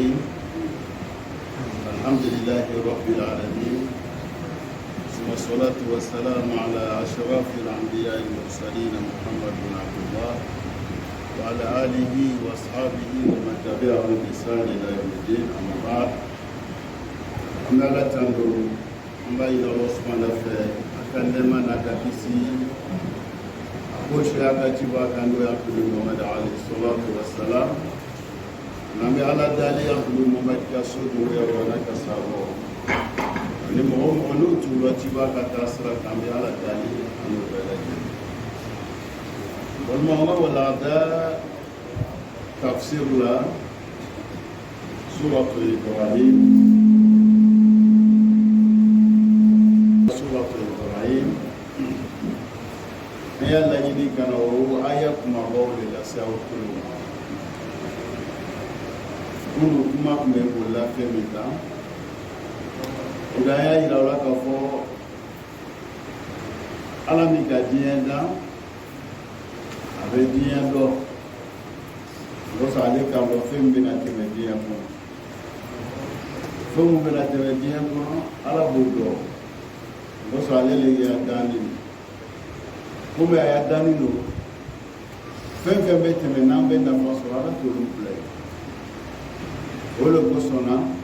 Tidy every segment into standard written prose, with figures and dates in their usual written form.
الرحيم الحمد لله رب العالمين والصلاة والسلام على أشرف الأنبياء المرسلين محمد بن عبد الله وعلى آله وأصحابه ومن تبعهم بإحسان إلى يوم الدين أما بعد أما لا تنظروا أما إلى الله سبحانه وتعالى أكلم نكفيسي أقول شيئا كتبا كانوا يقولون محمد عليه الصلاة والسلام نعم على ذلك يقولون محمد كسود ويرانا كسابه ni mɔgɔ mɔgɔ n'o tun ci b'a ka taa sira kan bɛ ala dali an n'o bɛɛ lajɛlen walima an ka walanda tafsir la suratul Ibrahim ne y'a laɲini ka na o aya kumabaw de lase aw tulo ma minnu kuma tun bɛ bolila fɛn min kan Udah ya iraula kafo alami kajian dah, abadian do, bos alik kalau film bina kemedian pun, film bina kemedian pun ala bodoh, bos alik lagi ada ni, kuma ada ni lo, film bete menang benda masuk ala turun play, boleh bosona.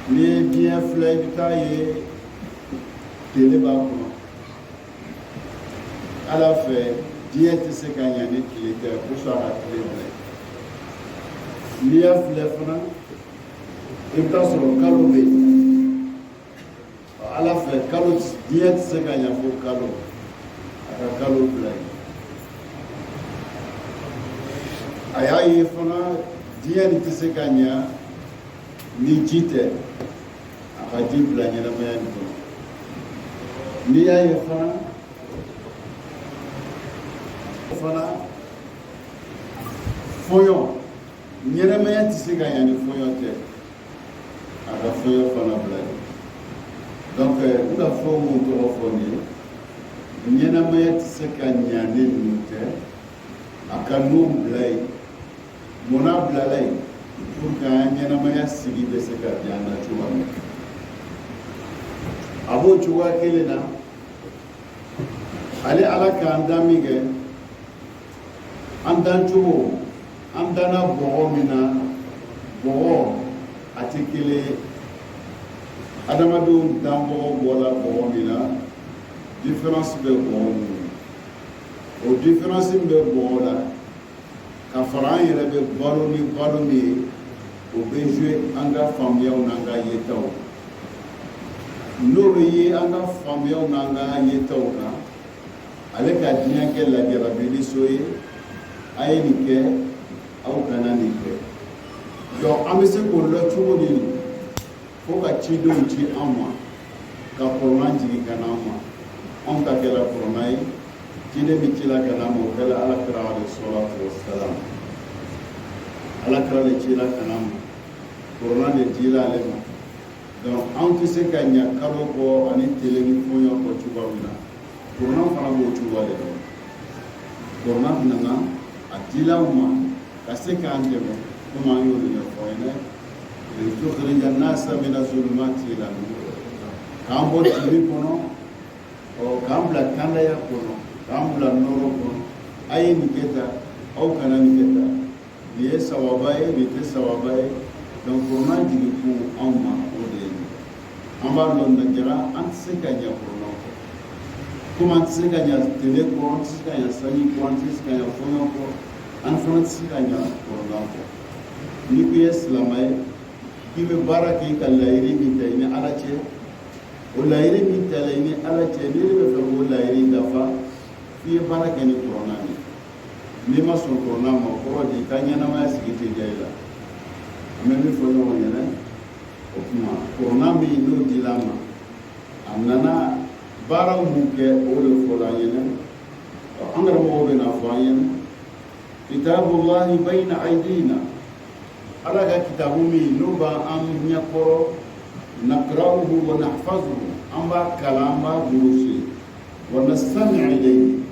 Ni bien fleur taillé télé b'a kɔnɔ ala fɛ diɲɛ tɛ se ka ɲa ni tile tɛ ko sɔn a ka tile filɛ n'i y'a filɛ fana i bɛ taa sɔrɔ kalo bɛ yen ala fɛ kalo diɲɛ tɛ se ka ɲa fo kalo a ka kalo filɛ a y'a ye fana diɲɛ tɛ se ka ɲa ni ji tɛ a ka ji bila ɲɛnamaya nin kɔnɔ n'i y'a ye fana fɔyɔ ɲɛnamaya tɛ se ka ɲa ni fɔyɔ tɛ a ka fɔyɔ fana bila yen donc n ka fɔ mun tɔgɔ fɔ nin ye ɲɛnamaya tɛ se ka ɲa ni ninnu tɛ a ka nun bila yen munna bilala yen pour que an ɲɛnamaya sigi bɛ se ka diya na cogoya min a b'o cogoya kelen na ale ala k'an dan min kɛ an dan cogo an danna bɔgɔ min na bɔgɔ a tɛ kelen ye adamadenw dan bɔgɔ bɔra bɔgɔ min na différence bɛ bɔgɔ min o différence min bɛ bɔgɔ la ka fara an yɛrɛ bɛ balo ni balo min ye o bɛ jouer an ka faamuyaw n'an ka yetaw n'o bɛ ye an ka faamuyaw n'an ka yetaw kan ale ka diɲɛ kɛ lajarabili so ye a ye nin kɛ aw kana nin kɛ donc an bɛ se k'o dɔn cogo di fo ka cidenw ci an ma ka kɔrɔlan jigin ka n'an ma anw ta kɛra kɔrɔlan ye ciden min cila ka n'an ma o kɛra alakira alayhi salatu wassalam alakira de cila ka n'an ma kɔrɔlan de dila ale ma donc an tɛ se ka ɲa kalo kɔ ani tele ni fɔɲɔ kɔ cogoya min na kɔrɔlan fana b'o cogoya de dɔn kɔrɔlan nana a dila u ma ka se k'an dɛmɛ komi an y'o de ɲɛfɔ an ye litukhrija an-nasa mina zulumati ila nur k'an bɔ dibi kɔnɔ k'an bila kandaya kɔnɔ k'an bila nɔrɔ kɔnɔ a ye nin kɛ tan aw kana nin kɛ tan nin ye sababa ye nin tɛ sababa ye donc kɔrɔlan jigin kun anw ma o de ye an b'a dɔn najara an tɛ se ka ɲɛ kɔrɔlan kɔ komi an tɛ se ka ɲɛ tele kɔ an tɛ se ka ɲɛ sanji kɔ an tɛ se ka ɲɛ fɔɲɔ kɔ an fana tɛ se ka ɲɛ kɔrɔlan kɔ n'i ko i ye silamɛ ye k'i bɛ baara kɛ ka laɲini min kɛ i ni ala cɛ o laɲini min kɛla i ni ala cɛ n'i de bɛ fɛ k'o laɲini dafa f'i ye baara kɛ ni kɔrɔlan de n'i ma sɔn kɔrɔlan ma o kɔrɔ de i ka ɲɛnamaya sigi tɛ diya i la an bɛ min fɔ ɲɔgɔn ɲɛna o kuma kɔrɔlan min n'o dila ma a nana baaraw mun kɛ o de fɔra an ɲɛna an karamɔgɔw bɛ na fɔ an ɲɛna kitabullahi bayna aydina ala ka kitabu min n'o b'an ɲɛkɔrɔ naqra'uhu wa nahfazuhu an b'a kalan an b'a burusi wa nastami'u ilayhi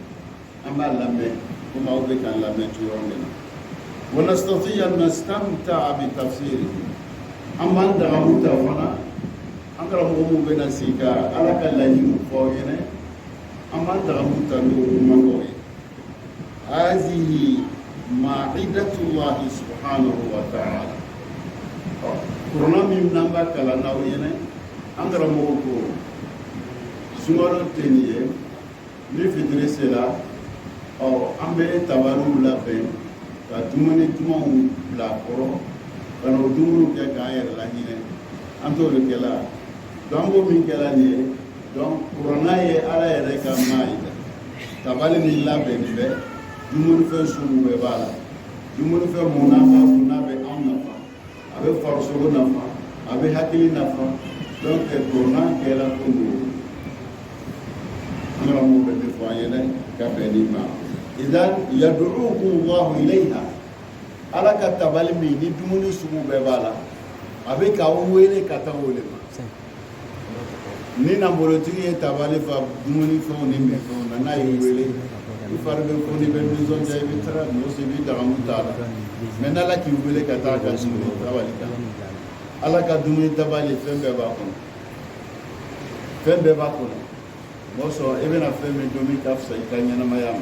an b'a lamɛn komi aw bɛ k'an lamɛn cogoya min na ونستطيع أن نستمتع بتفسيره أما أنت غموت فنا أنت غمو بنا سيكا على كلاهين فوقنا أما أنت غموت نور هذه معدة الله سبحانه وتعالى كورونا من نمبر كلا نوينا أنت غمو سمارو تنيه نفيدري سلا أو أمبي تبارو لبن ka dumuni dumanw bila kɔrɔ ka na o dumuniw kɛ k'an yɛrɛ lahinɛ an t'olu kɛla donc an b'o min kɛla nin ye donc kuranna ye ala yɛrɛ ka maa ye tabali ni labɛnni bɛ dumunifɛn sugu bɛɛ b'a la dumunifɛn mun n'a b'a kun n'a bɛ anw nafa a bɛ farisogo nafa a bɛ hakili nafa donc kuranna kɛla ko don an karamɔgɔ bɛ min fɔ an ye dɛ ka bɛn nin ma. إذن يدعوكم الله إليها على كتابل مين دموني سمو ببالا أبي كاويلي كتاويلي نينا بولتي تابالي فدموني فوني مفون أنا يويلي يفرق فوني بميزون جاي بترى نوسي بيدعمو تالا من الله كيويلي كتاكا دموني تابالي على كدموني تابالي فين بباكون موسو إبنا فين من دومي كافسا يكانينا ميام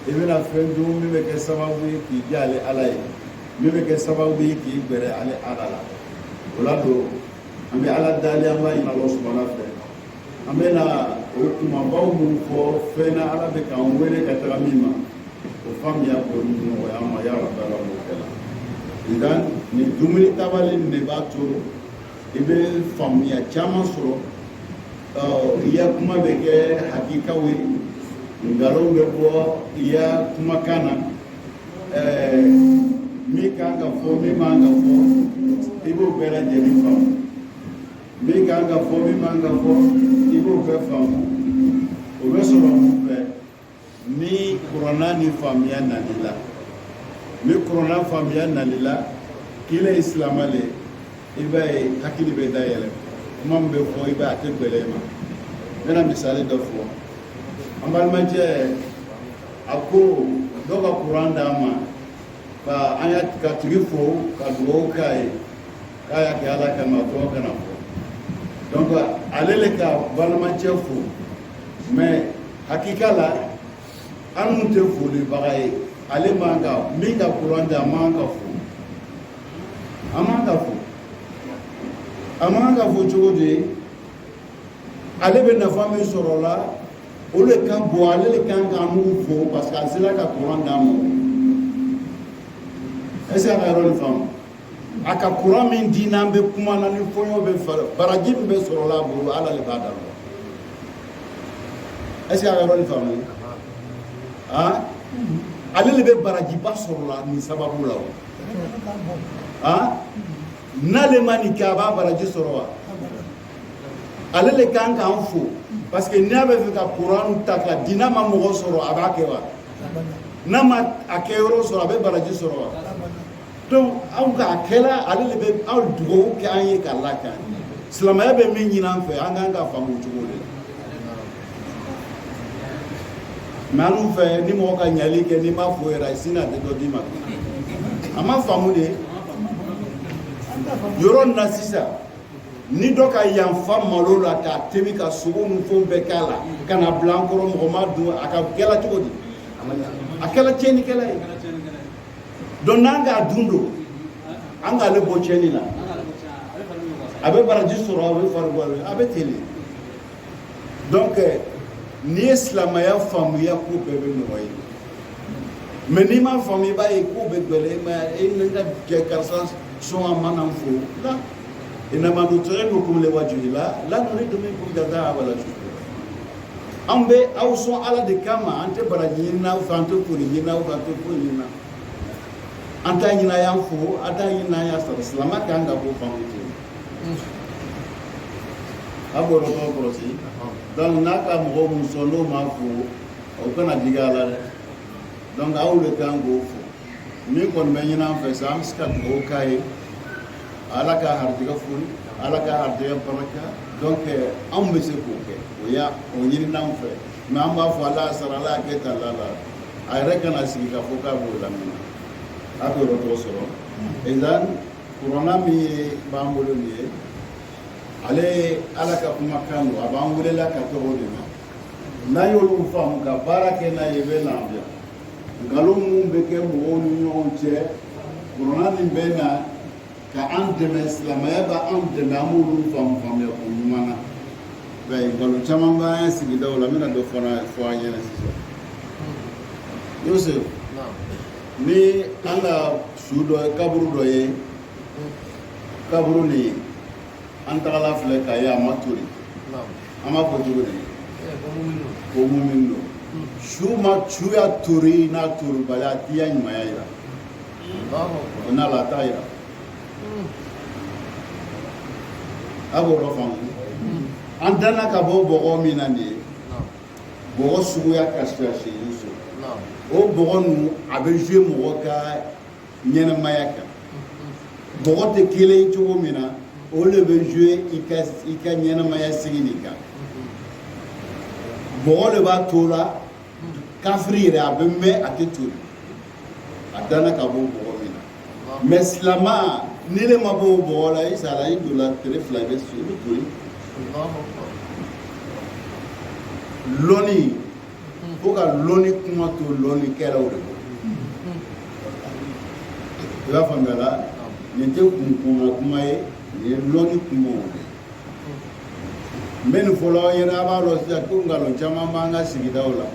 i bɛna fɛn dun min bɛ kɛ sababu ye k'i di ale ala ye min bɛ kɛ sababu ye k'i gbɛrɛ ale ala la o la don an bɛ ala dali an b'a ɲini ala subahana fɛ an bɛ na o kumabaw mun fɔ fɛn na ala bɛ k'an wele ka taga min ma o faamuya k'o nɔgɔya an ma ya rabbi ala b'o kɛ la nka nin dumuni tabali nin de b'a to i bɛ faamuya caman sɔrɔ i ya kuma bɛ kɛ hakikaw ye ngalon bɛ bɔ i ya kumakan na min kan ka fɔ min man ka fɔ i b'o bɛɛ lajɛlen faamu min kan ka fɔ min man ka fɔ i b'o bɛɛ faamu o bɛ sɔrɔ mun fɛ ni kuranna ni faamuya nali la ni kuranna faamuya nali la k'i la silamɛ le i b'a ye hakili bɛ dayɛlɛ kuma min bɛ fɔ i b'a ye a tɛ gbɛlɛ i ma n bɛna misali dɔ fɔ an balimacɛ a ko dɔ ka kuran d'a ma ka an ka tigi fo ka dugawu k'a ye k'a y'a kɛ ala kama tɔgɔ kana fɔ donc ale le ka balimacɛ fo mais hakika la an nun tɛ folibaga ye ale man ka min ka kuran di a man ka fo a man ka fo a man ka fo cogo di ale bɛ nafa min sɔrɔ o la o le ka bon ale le kan ka mun fo parce que a sera ka kuran d'a ma est ce que a ka yɔrɔ nin faamu a ka kuran min di n'an bɛ kuma na ni fɔɲɔ bɛ baraji min bɛ sɔrɔ la a bolo ala le b'a dɔn est ce que a ka yɔrɔ nin faamu han ale le bɛ barajiba sɔrɔ la nin sababu la o han n'ale ma nin kɛ a b'a baraji sɔrɔ wa ale le kan k'an fo parce que n'a bɛ fɛ ka kuran ta ka di n'a ma mɔgɔ sɔrɔ a b'a kɛ wa n'a ma a kɛ yɔrɔ sɔrɔ a bɛ baraji sɔrɔ wa donc aw k'a kɛla ale le bɛ aw dugawu kɛ an ye k'a lakan silamɛya bɛ min ɲini an fɛ an kan ka faamu o cogo de la mais an fɛ ni mɔgɔ ka ɲali kɛ n'i m'a fo yɛrɛ sini a tɛ dɔ d'i ma a ma faamu de yɔrɔ nin na sisan ni dɔ ka yanfa malo la k'a tebi ka sogo ni fɛnw bɛɛ k'a la ka na bila an kɔrɔ mɔgɔ ma dun a ka kɛla cogo di a kɛla tiɲɛnikɛla ye donc n'an k'a dun don an k'ale bɔ tiɲɛni na a bɛ baraji sɔrɔ a bɛ fari bɔ a bɛ teli donc n'i ye silamɛya faamuya ko bɛɛ bɛ nɔgɔya mais n'i m'a faamu i b'a ye ko bɛ gɛlɛya mais e ni ka kɛ karisa sɔn a ma na fo la إنما نطعمكم لوجه الله لا نريد منكم جزاء ولا شكورا أم بي أو سو على دكما أنت برجينا وفانت كورينا وفانت كورينا أنت ينا ينفو أنت ينا يسر سلامة كان دابو فانتي أبو ربنا بروسي دون ناكا مغو مسولو مافو أو كنا ديغالا دون أول كان غوفو ميكون بينا فسام سكت غوكاي ala ka hardiga furi ala ka hardiga baraka donc an bɛ se k'o kɛ o ɲini n'an fɛ mais an b'a fɔ ala sara ala kɛ ta la a yɛrɛ kana sigi ka fɔ k'a b'o lamɛn a bɛ yɔrɔ tɔgɔ sɔrɔ ezan kuranna min ye b'an bolo nin ye ale ye ala ka kumakan don a b'an welela ka tɔgɔ de ma n'an y'olu faamu ka baara kɛ n'a ye i bɛ lafiya nkalon minnu bɛ kɛ mɔgɔw ni ɲɔgɔn cɛ kuranna nin bɛ na ka an dɛmɛ silamɛya b'an dɛmɛ an b'olu faamuya ko ɲuman na nkalon caman b'an sigidaw la n bɛna dɔ fana fɔ an ɲɛna sisan Yosef ni an ka su dɔ kaburu dɔ ye kaburu nin an tagala filɛ ka ye a ma toli an b'a fɔ cogo di ko mumin don su y'a tori n'a toribali a t'i ya ɲumanya yira o n'a la a t'a yira a b'o dɔ faamu an danna ka bɔ bɔgɔ min na nin ye bɔgɔ suguya ka siyasi Yusuf o bɔgɔ ninnu a bɛ jouer mɔgɔ ka ɲɛnamaya kan bɔgɔ tɛ kelen cogo min na o de bɛ jouer i ka ɲɛnamaya sigi nin kan bɔgɔ de b'a to la kafiri yɛrɛ a bɛ mɛn a tɛ toli a danna ka bɔ bɔgɔ min na mais silama ni ne ma bɔ o bɔgɔ la i sara i donna tile fila i bɛ toli lɔnni fo ka lɔnni kuma to lɔnnikɛlaw de bolo i b'a faamuya la nin tɛ kunkunna kuma ye nin ye lɔnni kumaw de ye n bɛ nin fɔlɔ aw ɲɛna a b'a dɔn sisan ko nkalon caman b'an ka sigidaw la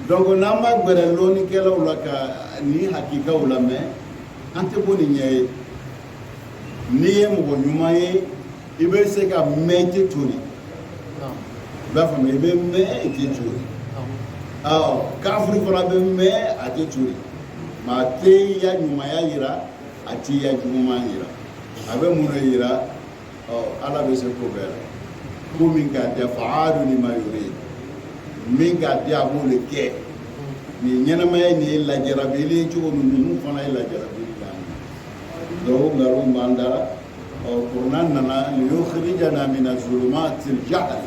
donc n'an ma gbɛrɛ lɔnnikɛlaw la ka nin hakikaw lamɛn an tɛ bɔ nin ɲɛ ye n'i ye mɔgɔ ɲuman ye i bɛ se ka mɛn i tɛ tori i b'a faamuya i bɛ mɛn i tɛ tori kafiri fana bɛ mɛn a tɛ tori mais a tɛ ya ɲumanya yira a t'i ya juguman yira a bɛ mun de yira ala bɛ se ko bɛɛ la ko min k'a diya fa'alu lima yurid min k'a diya a b'o de kɛ nin ɲɛnamaya nin ye lajarabili ye cogo min ninnu fana ye lajarabili k'an na donc nkalon b'an da kuranna nana liyukhrijana mina zulumatil jahl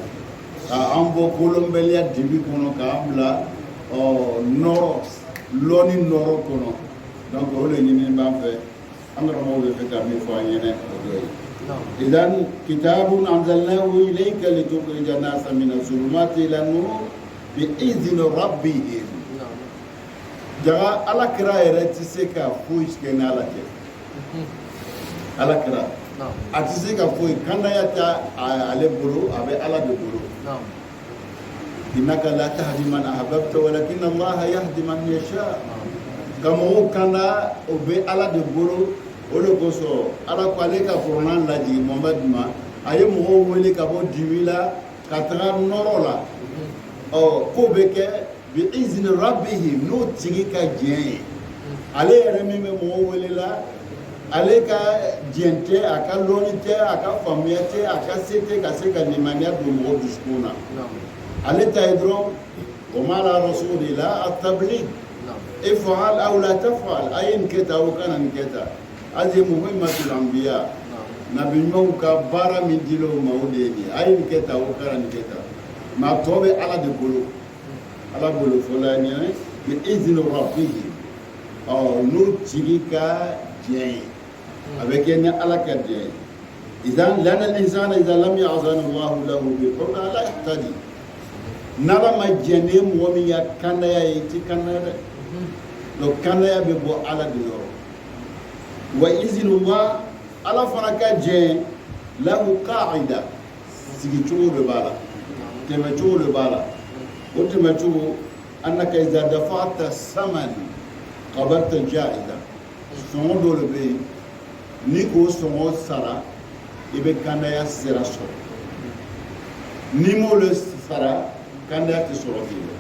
k'an bɔ kolonbɛliya dibi kɔnɔ k'an bila nɔrɔ lɔnni nɔrɔ kɔnɔ donc o de ɲini b'an fɛ an karamɔgɔ bɛ fɛ ka min fɔ an ɲɛna o dɔ ye إذن كتاب أنزلناه إليك لتخرج الناس من الظلمات إلى النور بإذن ربهم جاء على كراء رتسك فويس كنا لك على كراء أتسك فوي كان يتا على برو أبي على برو إنك لا تهدي من أحببت ولكن الله يهدي من يشاء كما هو كان أبي على برو o de kosɔn ala ko ale ka kuranna lajigi Muhamadu ma a ye mɔgɔw wele ka bɔ dibi la ka taga nɔrɔ la ko bɛ kɛ bi izini rabbihim n'o tigi ka diɲɛ ye ale yɛrɛ min bɛ mɔgɔw wele la ale ka diɲɛ tɛ a ka lɔnni tɛ a ka faamuya tɛ a ka se tɛ ka se ka limaniya don mɔgɔ dusukun na ale ta ye dɔrɔn o ma la rasulillah at-tabligh if'al aw la taf'al a ye nin kɛ tan o kana nin kɛ tan aje muhimmatul anbiya nabi ɲumanw ka baara min dil'o ma o de ye nin ye a ye nin kɛ tan o kana nin kɛ tan mais a tɔ bɛ ala de bolo ala bolo fɔla nin ye bi izini rabbihim n'o tigi ka diɲɛ ye a bɛ kɛ ni ala ka diɲɛ ye idan lana insana idan lam ya'zana Allahu lahu bi huda la yahtadi n'ala ma diɲɛ ni mɔgɔ min ya kandaya ye i ti kandaya dɛ donc kandaya bɛ bɔ ala de yɔrɔ wa izinullah ala fana ka diɲɛ lahu qa'ida sigi cogo de b'a la tɛmɛ cogo de b'a la o tɛmɛ cogo annaka iza dafa'ta saman qabarta ja'ida sɔngɔ dɔ de bɛ yen ni o sɔngɔ sara i bɛ kandaya sira sɔrɔ ni m'olu sara kandaya tɛ sɔrɔ k'i la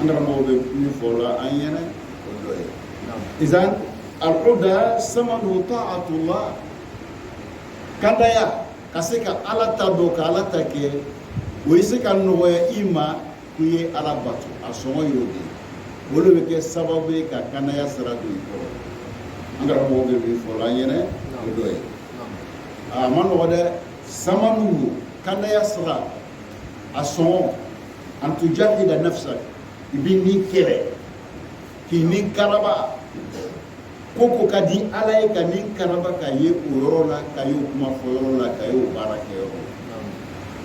an karamɔgɔ bɛ min fɔ la an ɲɛna o dɔ ye izan al-huda samanu ta'atullah kandaya ka se ka ala ta dɔn ka ala ta kɛ o ye se ka nɔgɔya i ma k'i ye ala bato a sɔngɔ y'o de ye o de bɛ kɛ sababu ye ka kandaya sira don i kɔrɔ an karamɔgɔ bɛ min fɔ la an ɲɛna o dɔ ye a ma nɔgɔ dɛ samanu kandaya sira a sɔngɔ an tujahida nafsak i bɛ ni kɛlɛ k'i ni karaba koko ka di ala ye ka nin karaba ka ye o yɔrɔ la ka ye o kuma fɔ yɔrɔ la ka ye o baara kɛ yɔrɔ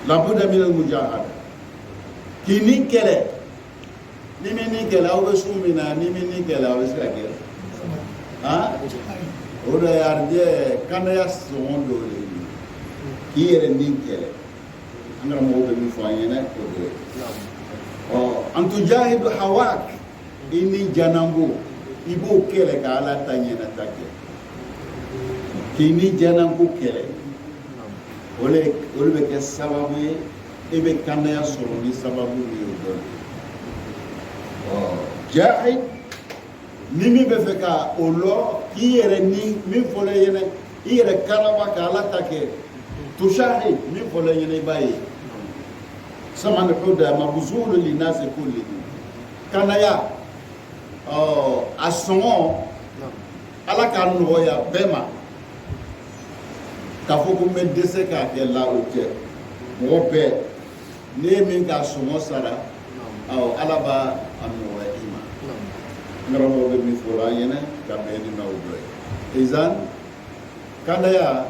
la labudda min al-mujahada k'i ni kɛlɛ ni min ni kɛlɛ aw bɛ su min na ni min ni kɛlɛ aw bɛ se ka kɛ o de ye kandaya sɔngɔ dɔ de ye k'i yɛrɛ ni kɛlɛ an karamɔgɔ bɛ min fɔ an ɲɛna o de ye an tujahidu hawak i ni janango i b'o kɛlɛ ka ala ta ɲɛnata kɛ k'i ni janango kɛlɛ olu bɛ kɛ sababu ye e bɛ kandaya sɔrɔ ni sababu min ye o dɔ ye jahid ni min bɛ fɛ ka o lɔ k'i yɛrɛ ni min fɔra i ɲɛna i yɛrɛ karaba ka ala ta kɛ tushahid min fɔra i ɲɛna i b'a ye sama ne ko da mabuzulu linasi kulli kandaya a sɔngɔ ala k'a nɔgɔya bɛɛ ma k'a fɔ ko n bɛ dɛsɛ k'a kɛ la o tɛ mɔgɔ bɛɛ ne ye min k'a sɔngɔ sara ala b'a nɔgɔya i ma n karamɔgɔ bɛ min fɔ an ɲɛna ka bɛn ni n'aw dɔ ye izan kandaya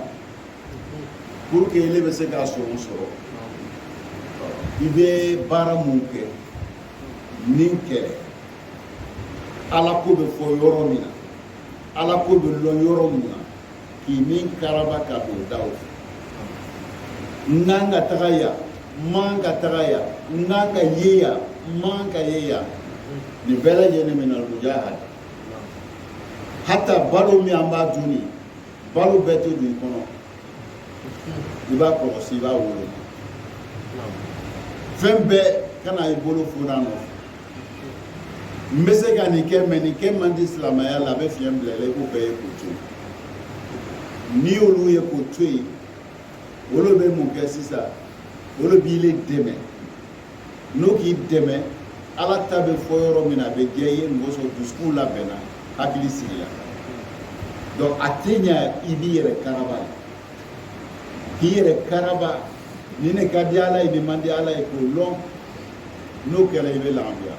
pour que ele bɛ se k'a sɔngɔ sɔrɔ i bɛ baara mun kɛ nin kɛlɛ ala ko bɛ fɔ yɔrɔ min na ala ko bɛ lɔn yɔrɔ min na k'i min karaba ka don daw fɛ n kan ka taga yan n man ka taga yan n kan ka ye yan n man ka ye yan nin bɛɛ lajɛlen min na mujahada hatta balo min an b'a dun nin balo bɛɛ tɛ don i kɔnɔ i b'a kɔlɔsi i b'a woloma fɛn bɛɛ kana i bolo fona nɔfɛ n bɛ se ka nin kɛ mɛ nin kɛ man di silamɛya la a bɛ fiɲɛ bila i la i k'o bɛɛ ye k'o to yen n'i y'olu ye k'o to yen olu bɛ mun kɛ sisan olu b'i le dɛmɛ n'o k'i dɛmɛ ala ta bɛ fɔ yɔrɔ min na a bɛ diya i ye mɔgɔ sɔrɔ dusukun labɛnna hakili sigila donc a tɛ ɲɛ i b'i yɛrɛ karaba k'i yɛrɛ karaba ni ne ka di ala ye nin man di ala ye k'o lɔn n'o kɛra i bɛ lafiya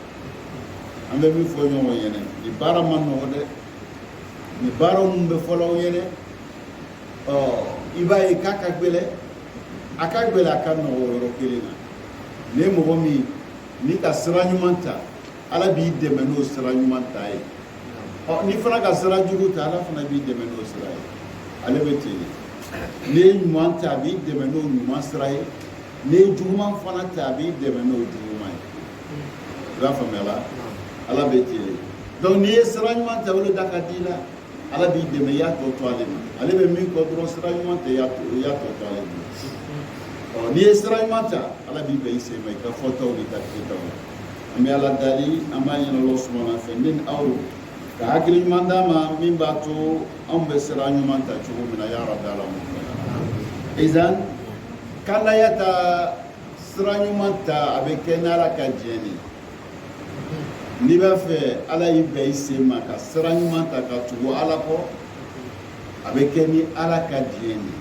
an bɛ min fɔ ɲɔgɔn ɲɛna nin baara ma nɔgɔn dɛ nin baara minnu bɛ fɔlɔ aw ɲɛna i b'a ye k'a ka gɛlɛn a ka gɛlɛn a ka nɔgɔn yɔrɔ kelen na ne mɔgɔ min ni ka sira ɲuman ta ala b'i dɛmɛ n'o sira ɲuman ta ye ni fana ka sira jugu ta ala fana b'i dɛmɛ n'o sira ye ale bɛ ten n'i ye ɲuman ta a b'i dɛmɛ n'o ɲuman sira ye n'i ye juguman fana ta a b'i dɛmɛ n'o juguman ye i b'a faamuya la ala bɛ ten donc n'i ye sira ɲuman ta olu da ka di la ala b'i dɛmɛ i y'a tɔ to ale ma ale bɛ min kɔ dɔrɔn sira ɲuman ta i y'a tɔ to ale ma n'i ye sira ɲuman ta ala b'i bɛn i sen ma i ka fɔtaw ni ka kɛtaw la an bɛ ala dali an b'a ɲini Alahu subahana fɛ ne ni aw ka hakili ɲuman d'a ma min b'a to anw bɛ sira ɲuman ta cogo min na ya rabi ala mun fɛ izan kandaya ta sira ɲuman ta a bɛ kɛ ni ala ka diɲɛ de n'i b'a fɛ ala y'i bɛn i sen ma ka sira ɲuman ta ka tugu ala kɔ a bɛ kɛ ni ala ka diɲɛ de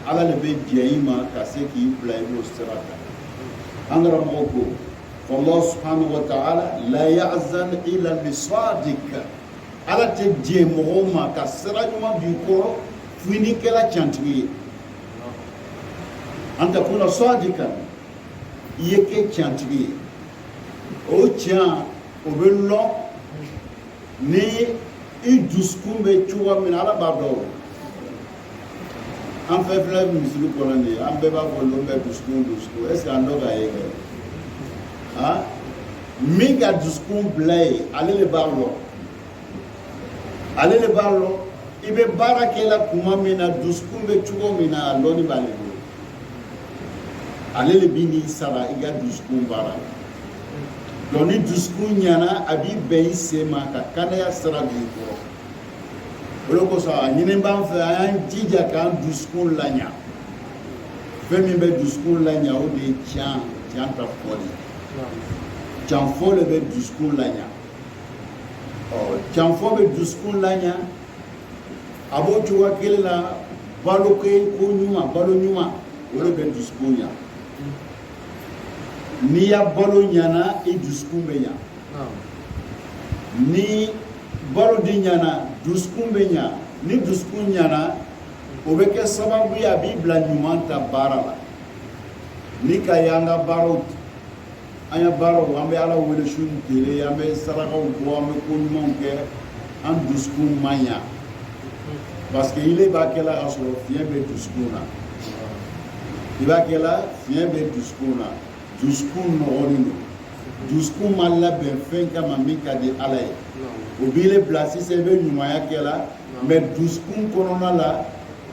ala le bɛ diɲɛ i ma ka se k'i bila i b'o sira kan an karamɔgɔ ko fɔ Allah subhanahu wa ta'ala la ya'zan illa bisadiq ala tɛ diɲɛ mɔgɔw ma ka sira ɲuman b'i kɔrɔ fo ni kɛla cantigi ye an takuna sadiqan i ye kɛ cantigi ye o tiɲɛ o bɛ lɔn ni i dusukun bɛ cogoya min na ala b'a dɔn an fɛn filɛ misiri kɔnɔ nin ye an bɛɛ b'a fɔ lɔn bɛ dusukun est ce que an dɔ k'a ye kɛ min ka dusukun bila ye ale de b'a lɔn ale de b'a lɔn i bɛ baara kɛ la kuma min na dusukun bɛ cogo min na a lɔnni b'ale bolo ale de b'i n'i sara i ka dusukun baara donc ni dusukun ɲana a b'i bɛn i sen ma ka kandaya sira b'i kɔrɔ o de kosɔn a ɲini b'an fɛ an y'an jija k'an dusukun laɲa fɛn min bɛ dusukun laɲa o de ye tiɲɛ ta fɔli tiɲɛfɔ de bɛ dusukun laɲa tiɲɛfɔ bɛ dusukun laɲa a b'o cogoya kelen na balo ko ɲuman balo ɲuman o de bɛ dusukun ɲa n'i ya balo ɲana i dusukun bɛ ɲa ni balo di ɲana dusukun bɛ ɲa ni dusukun ɲana o bɛ kɛ sababu ye a b'i bila ɲuman ta baara la ni ka ye an ka baaraw an ye baaraw an bɛ ala wele su ni tile an bɛ sarakaw bɔ an bɛ ko ɲumanw kɛ an dusukun ma ɲa parce que ile b'a kɛla ka sɔrɔ fiɲɛ bɛ dusukun na i b'a kɛla fiɲɛ bɛ dusukun na dusukun nɔgɔlen don dusukun ma labɛn fɛn kama min ka di ala ye o b'i le bila sisan i bɛ ɲumanya kɛla mais dusukun kɔnɔna la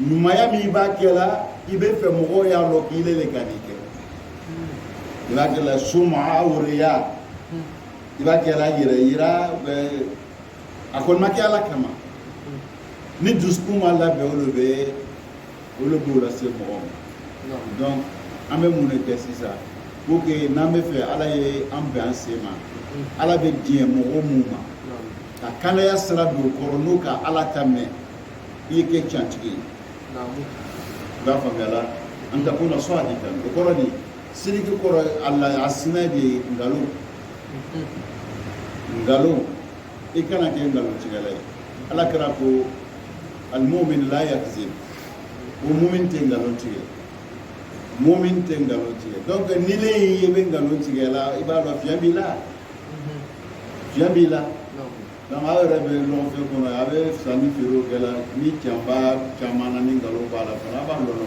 ɲumanya min b'a kɛla i bɛ fɛ mɔgɔw y'a lɔ k'i le ka nin kɛ i b'a kɛla suma awuriya i b'a kɛla yɛrɛ yira a kɔni ma kɛ ala kama ni dusukun ma labɛn o le b'o lase mɔgɔw ma donc an bɛ mun de kɛ sisan pour que n'an bɛ fɛ ala ye an bɛn an sen ma ala bɛ diɲɛ mɔgɔ mun ma ka kanaya sira don o kɔrɔ n'o ka ala ta mɛn i ye kɛ cantigi ye i b'a faamuyala an ta kuna sɔn a di kan o kɔrɔ de siriki kɔrɔ a sinɛ de ye nkalon i kana kɛ nkalontigɛla ye ala kɛra ko almumin la yakzib o mumin tɛ nkalon tigɛ mumin tɛ nkalon tigɛ donc ni ne ye bɛ nkalon tigɛ la i b'a dɔn fiɲɛ b'i la fiɲɛ b'i la donc aw yɛrɛ bɛ ɲɔgɔn fɛ kɔnɔ a bɛ sanni feerew kɛ la ni cɛnba caman na ni nkalon b'a la fana a b'a dɔn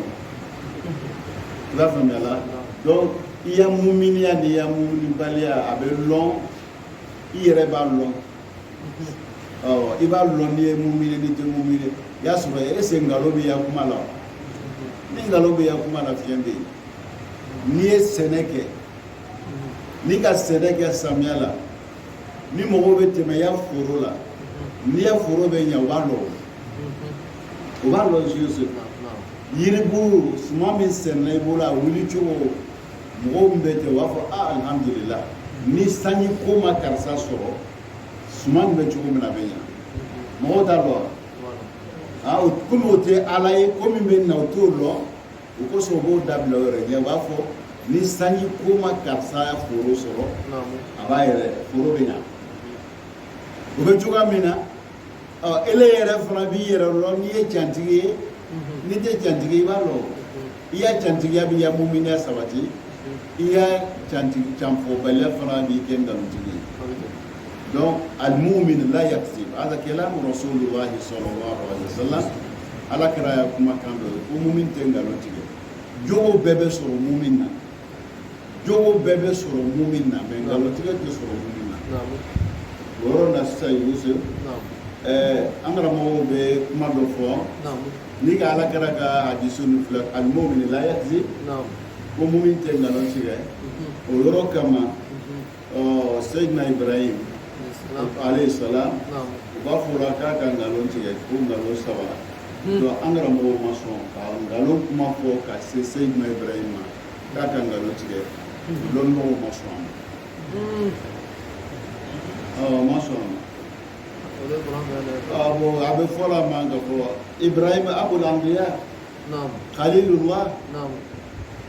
i b'a faamuyala donc i ya muminiya ni ya muminibaliya a bɛ lɔn i yɛrɛ b'a lɔn i b'a lɔn n'i ye mumini n'i tɛ mumini i y'a sɔrɔ est-ce que nkalon bɛ ya kuma la ni nkalon bɛ ya kuma la fiɲɛ bɛ yen n'i ye sɛnɛ kɛ n'i ka sɛnɛ kɛ samiya la ni mɔgɔw bɛ tɛmɛ ya foro la n'i ya foro bɛ ɲɛ o b'a lɔn juste yiribulu suman min sɛnɛna i bolo a wuli cogo mɔgɔw min bɛ ten u b'a fɔ alhamdulillah ni sanji ko ma karisa sɔrɔ suman bɛ cogo min na a bɛ ɲɛ mɔgɔw t'a dɔn komi o tɛ ala ye ko min bɛ na o t'o dɔn o kosɔn o b'o dabila o yɛrɛ ɲɛ u b'a fɔ ni sanji ko ma karisa foro sɔrɔ a b'a yɛrɛ foro bɛ ɲɛ o bɛ cogoya min na ele yɛrɛ fana b'i yɛrɛ dɔn n'i ye cantigi ye n'i tɛ cantigi i b'a dɔn i ya cantigiya b'i ya muminiya sabati i ya canfɔbaliya fana b'i kɛ nkalonitigi ye donc almumin la yakzib hada kalamu rasulillahi sallallahu alaihi wasallam ala kɛra ya kumakan dɔ ye ko mumin tɛ nkalon tigɛ jogo bɛɛ bɛ sɔrɔ mumin na jogo bɛɛ bɛ sɔrɔ mumin na mais nkalon tigɛ tɛ sɔrɔ mumin na o yɔrɔ la sisan Yusuf an karamɔgɔw bɛ kuma dɔ fɔ ni ka ala kɛra ka hadisu ni filɛ almumin la yakzib ko mumin tɛ nkalon tigɛ o yɔrɔ kama Sayyidina Ibrahim alayhi salam u b'a fɔra k'a ka nkalon tigɛ ko nkalon saba donc an karamɔgɔw ma sɔn ka nkalon kuma fɔ ka se Sayyidina Ibrahim ma k'a ka nkalon tigɛ dɔnnibagaw ma sɔn a ma ma sɔn a ma bon a bɛ fɔ la man ka fɔ Ibrahim abul anbiya khalilullah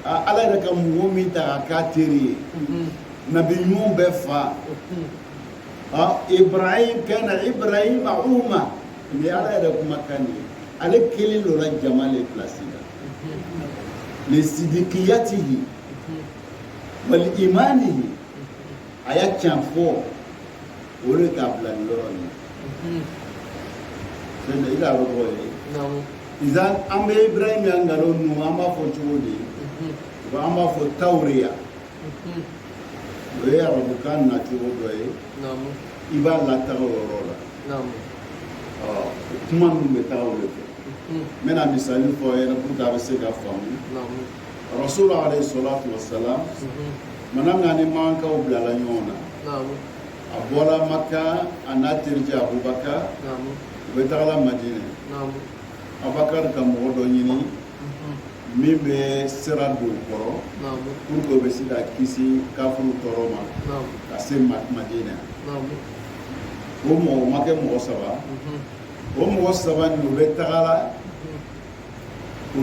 ala yɛrɛ ka mɔgɔ min ta k'a teri ye nabi ɲumanw bɛ fa Ibrahim kana Ibrahim umma ni ala yɛrɛ kumakan ye ale kelen lora jama le place la le sidikiyatihi wal imanihi a y'a can fɔ o de k'a bila ni yɔrɔ in na i k'a yɔrɔ ye isan an bɛ Ibrahim ya nkalon ninnu an b'a fɔ cogo di an b'a fɔ tawriya o ye arabukan nacogo dɔ ye i b'a lataga o yɔrɔ la kuma ninnu bɛ taga o de fɛ n bɛna misali fɔ aw ɲɛna pour que a bɛ se ka faamu Rasul alayhi salatu wasalam mana min ni mankaw bilala ɲɔgɔn na a bɔra Maka a n'a terikɛ Abubakar u bɛ tagala Madina Abubakar ka mɔgɔ dɔ ɲini min bɛ sira don o kɔrɔ pour que o bɛ se ka kisi kafiriw tɔɔrɔ ma ka se Madina o mɔgɔ ma kɛ mɔgɔ saba o mɔgɔ saba ni u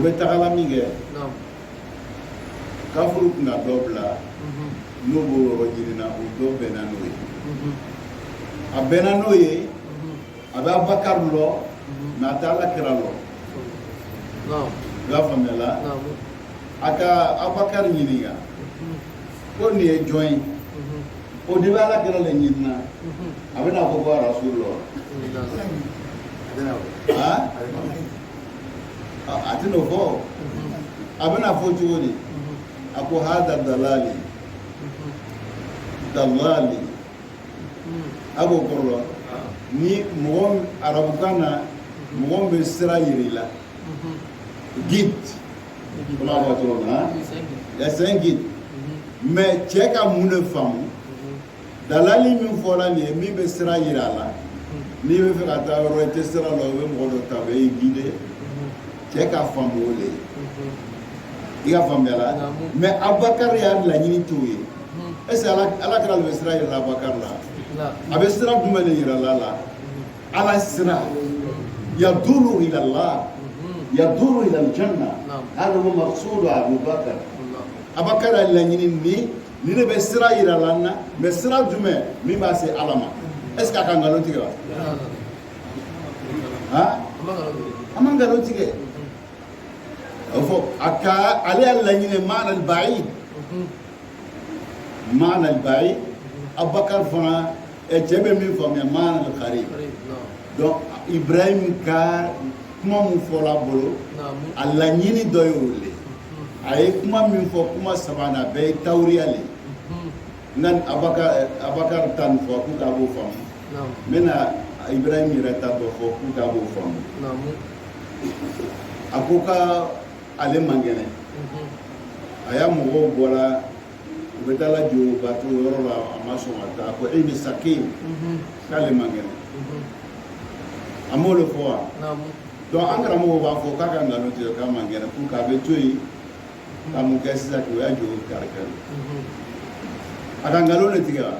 bɛ tagala min kɛ kafiriw tun ka dɔ bila n'o b'o yɔrɔ ɲinina o dɔ bɛnna n'o ye a bɛnna n'o ye abe Abubakar lo na tala kira lo ga famela aka Abubakar nyiniga ko ni e join o de bala kira le nyina abe na ko rasul lo ha atino fo abe na fo jodi ako hada dalali abo korlo ni mɔgɔ arabukan na mɔgɔ bɛ sira yiri la guide comment on va dire là c'est un guide mais cɛ ka mun de faamu dalali min fɔla nin ye min bɛ sira yira la n'i bɛ fɛ ka taa yɔrɔ i tɛ sira la o bɛ mɔgɔ dɔ ta o bɛ guide cɛ ka faamu o le i ka faamuya la mais Abubakar y'a laɲini t'o ye est-ce que ala kɛra bɛ sira yira Abubakar la a bɛ sira jumɛn de yira la ala sira yadulu ila Allah yadulu ila aljanna hada huwa maqsudu Abubakar Abubakar y'a laɲini ni ne bɛ sira yira la na mais sira jumɛn min b'a se ala ma est-ce que a ka nkalon tigɛ wa a ma nkalon tigɛ o fɔ a ka ale y'a laɲini maana al-ba'id maana al-ba'id Abubakar fana cɛ bɛ min faamuya maana al-qarib donc Ibrahim ka kuma min fɔla bolo a laɲini dɔ ye o le a ye kuma min fɔ kuma sabanan a bɛɛ ye tawuriya le nka Abubakar ta nin fɔ k'u k'a b'o faamu n bɛna Ibrahim yɛrɛ ta dɔ fɔ k'u k'a b'o faamu a ko ka ale man kɛnɛ a y'a mɔgɔw bɔra u bɛ taa lajɔ bato yɔrɔ la a ma sɔn ka taa ko e ni sake k'ale man kɛnɛ a m'o de fɔ wa donc an karamɔgɔw b'a fɔ k'a ka nkalon tigɛ k'a man kɛnɛ pour k'a bɛ to yen ka mun kɛ sisan k'o y'a jɔ kari-kari a ka nkalon de tigɛ wa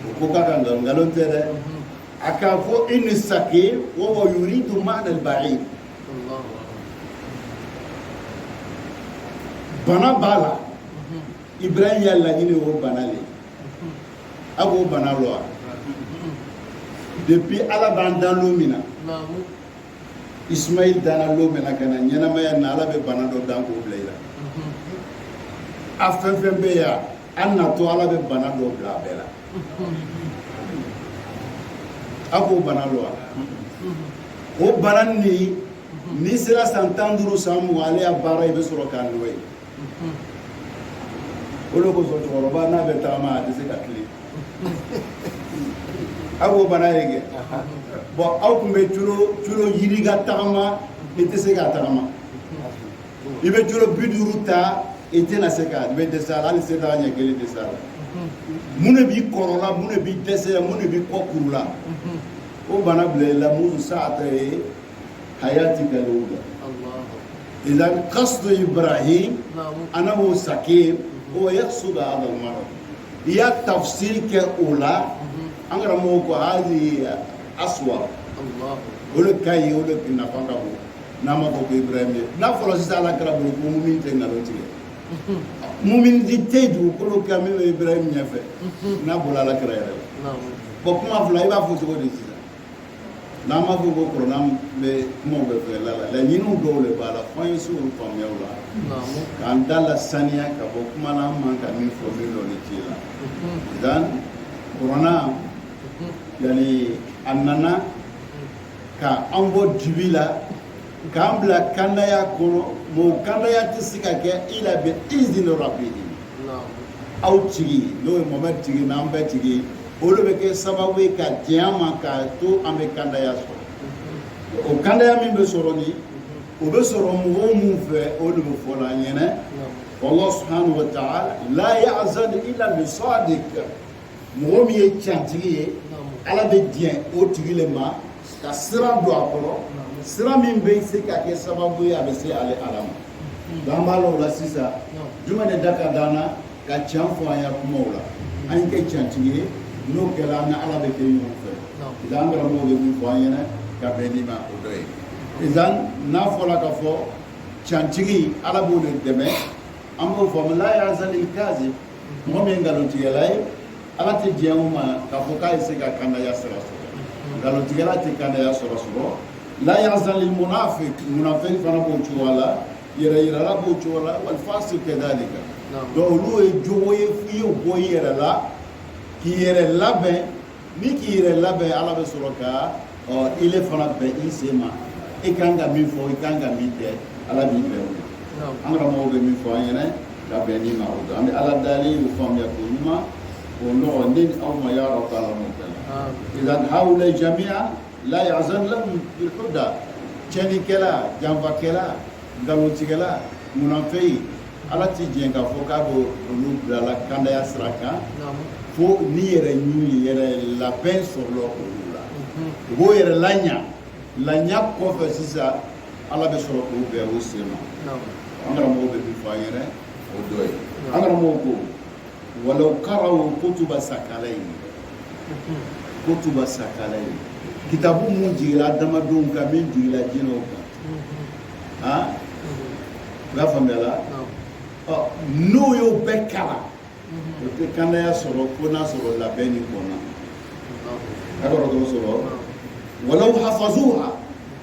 o ko k'a ka nkalon tɛ dɛ a k'a fɔ e ni sake wa yuridu ma'na al-ba'id bana b'a la Ibrahim y'a laɲini o bana le a k'o bana lɔ wa depuis ala b'an dan don min na Ismaïl danna don min na ka na ɲɛnamaya na ala bɛ bana dɔ dan k'o bila i la a fɛn fɛn bɛ yan an natɔ ala bɛ bana dɔ bila a bɛɛ la a k'o bana lɔ wa o bana ni n'i sera san 15 san 20 ale y'a baara i bɛ sɔrɔ k'a nɔ ye o de kosɔn cɛkɔrɔba n'a bɛ tagama a tɛ se ka tile a b'o bana ye kɛ bon aw tun bɛ culo yiri ka tagama i tɛ se k'a tagama i bɛ culo 50 ta i tɛna se k'a i bɛ dɛsɛ a la hali se t'a ɲɛ kelen dɛsɛ a la mun de b'i kɔrɔ la mun de b'i dɛsɛ mun de b'i kɔ kuru la o bana bila i la mun sa'ata ye hayati kalowla idan qasdu Ibrahim annahu sakim huwa yaqsud hadha al-marad ya tafsir ke ula an karamɔgɔ ko hadi aswa o le ka ɲi o le nafa ka bon n'a ma fɔ ko Ibrahim ye n'a fɔra sisan ala kɛra bolo ko mumin tɛ nkalon tigɛ mumin di tɛ dugukolo kan min bɛ Ibrahim ɲɛfɛ n'a bɔra ala kɛra yɛrɛ la bon kuma fila i b'a fɔ cogo di sisan n'an b'a fɔ ko kuranɛ bɛ kumaw bɛ fɛ la laɲiniw dɔw de b'a la fɔ an ye se olu faamuyaw la k'an da la saniya ka bɔ kuma na an man ka min fɔ min dɔ de t'i la dan kuranɛ yani a nana ka an bɔ dibi la k'an bila kandaya kɔnɔ mais o kandaya tɛ se ka kɛ i la bi izini rabbihim aw tigi n'o ye Mohamɛdi tigi n'an bɛɛ tigi o de bɛ kɛ sababu ye ka diɲɛ ma k'a to an bɛ kandaya sɔrɔ o kandaya min bɛ sɔrɔ nin o bɛ sɔrɔ mɔgɔw min fɛ o de bɛ fɔ la an ɲɛna Allah subhanahu wa ta'ala la ya'zan illa bi sadiq mɔgɔ min ye cantigi ye ala bɛ diɲɛ o tigi le ma ka sira don a kɔrɔ sira min bɛ se ka kɛ sababu ye a bɛ se ale ala ma donc an b'a la o la sisan jumɛn de da ka d'an na ka can fɔ an ya kumaw la an kɛ cantigi ye n'o kɛra an ni ala bɛ kɛ ɲɔgɔn fɛ idan an karamɔgɔ bɛ min fɔ an ɲɛna ka bɛn ni ma o dɔ ye idan n'a fɔra ka fɔ cantigi ala b'o de dɛmɛ an b'o fɔ la ya'zalil kaazib mɔgɔ min ye nkalontigɛla ye ala tɛ diɲɛ o ma k'a fɔ k'a ye se ka kandaya sira sɔrɔ nkalontigɛla tɛ kandaya sɔrɔ la yazan lil munafiq munafiki fana b'o cogo la yɛrɛ yirala b'o cogo la wal fasiq kadhalika donc olu ye jogo ye f'i ye bɔ i yɛrɛ la k'i yɛrɛ labɛn ni k'i yɛrɛ labɛn ala bɛ sɔrɔ ka ile fana bɛn i sen ma i kan ka min fɔ i kan ka min kɛ ala b'i bɛn o ma an karamɔgɔw bɛ min fɔ an ɲɛna ka bɛn ni ma o don an bɛ ala dali o faamuya ko ɲuman o nɔgɔ ni aw ma ya rabbal alamin idan haula jami'a la yazan lahum bil huda cɛnnikɛla janfakɛla nkalontigɛla munafiki ala t'i jɛn k'a fɔ k'a b'o olu bilala kandaya sira kan fo ni yɛrɛ ɲu yɛrɛ labɛn sɔrɔla olu la u b'o yɛrɛ laɲa kɔfɛ sisan ala bɛ sɔrɔ k'o bɛn o sen ma an karamɔgɔw bɛ min fɔ an yɛrɛ o dɔ ye an karamɔgɔw ko walaw karaw kutuba sakalayin kitabu mun jigira adamadenw kan min jigira jinɛw kan i b'a faamuya la n'o y'o bɛɛ kalan o tɛ kandaya sɔrɔ fo n'a sɔrɔ labɛn ni kɔnna a kɔrɔ t'o sɔrɔ walaw hafazuha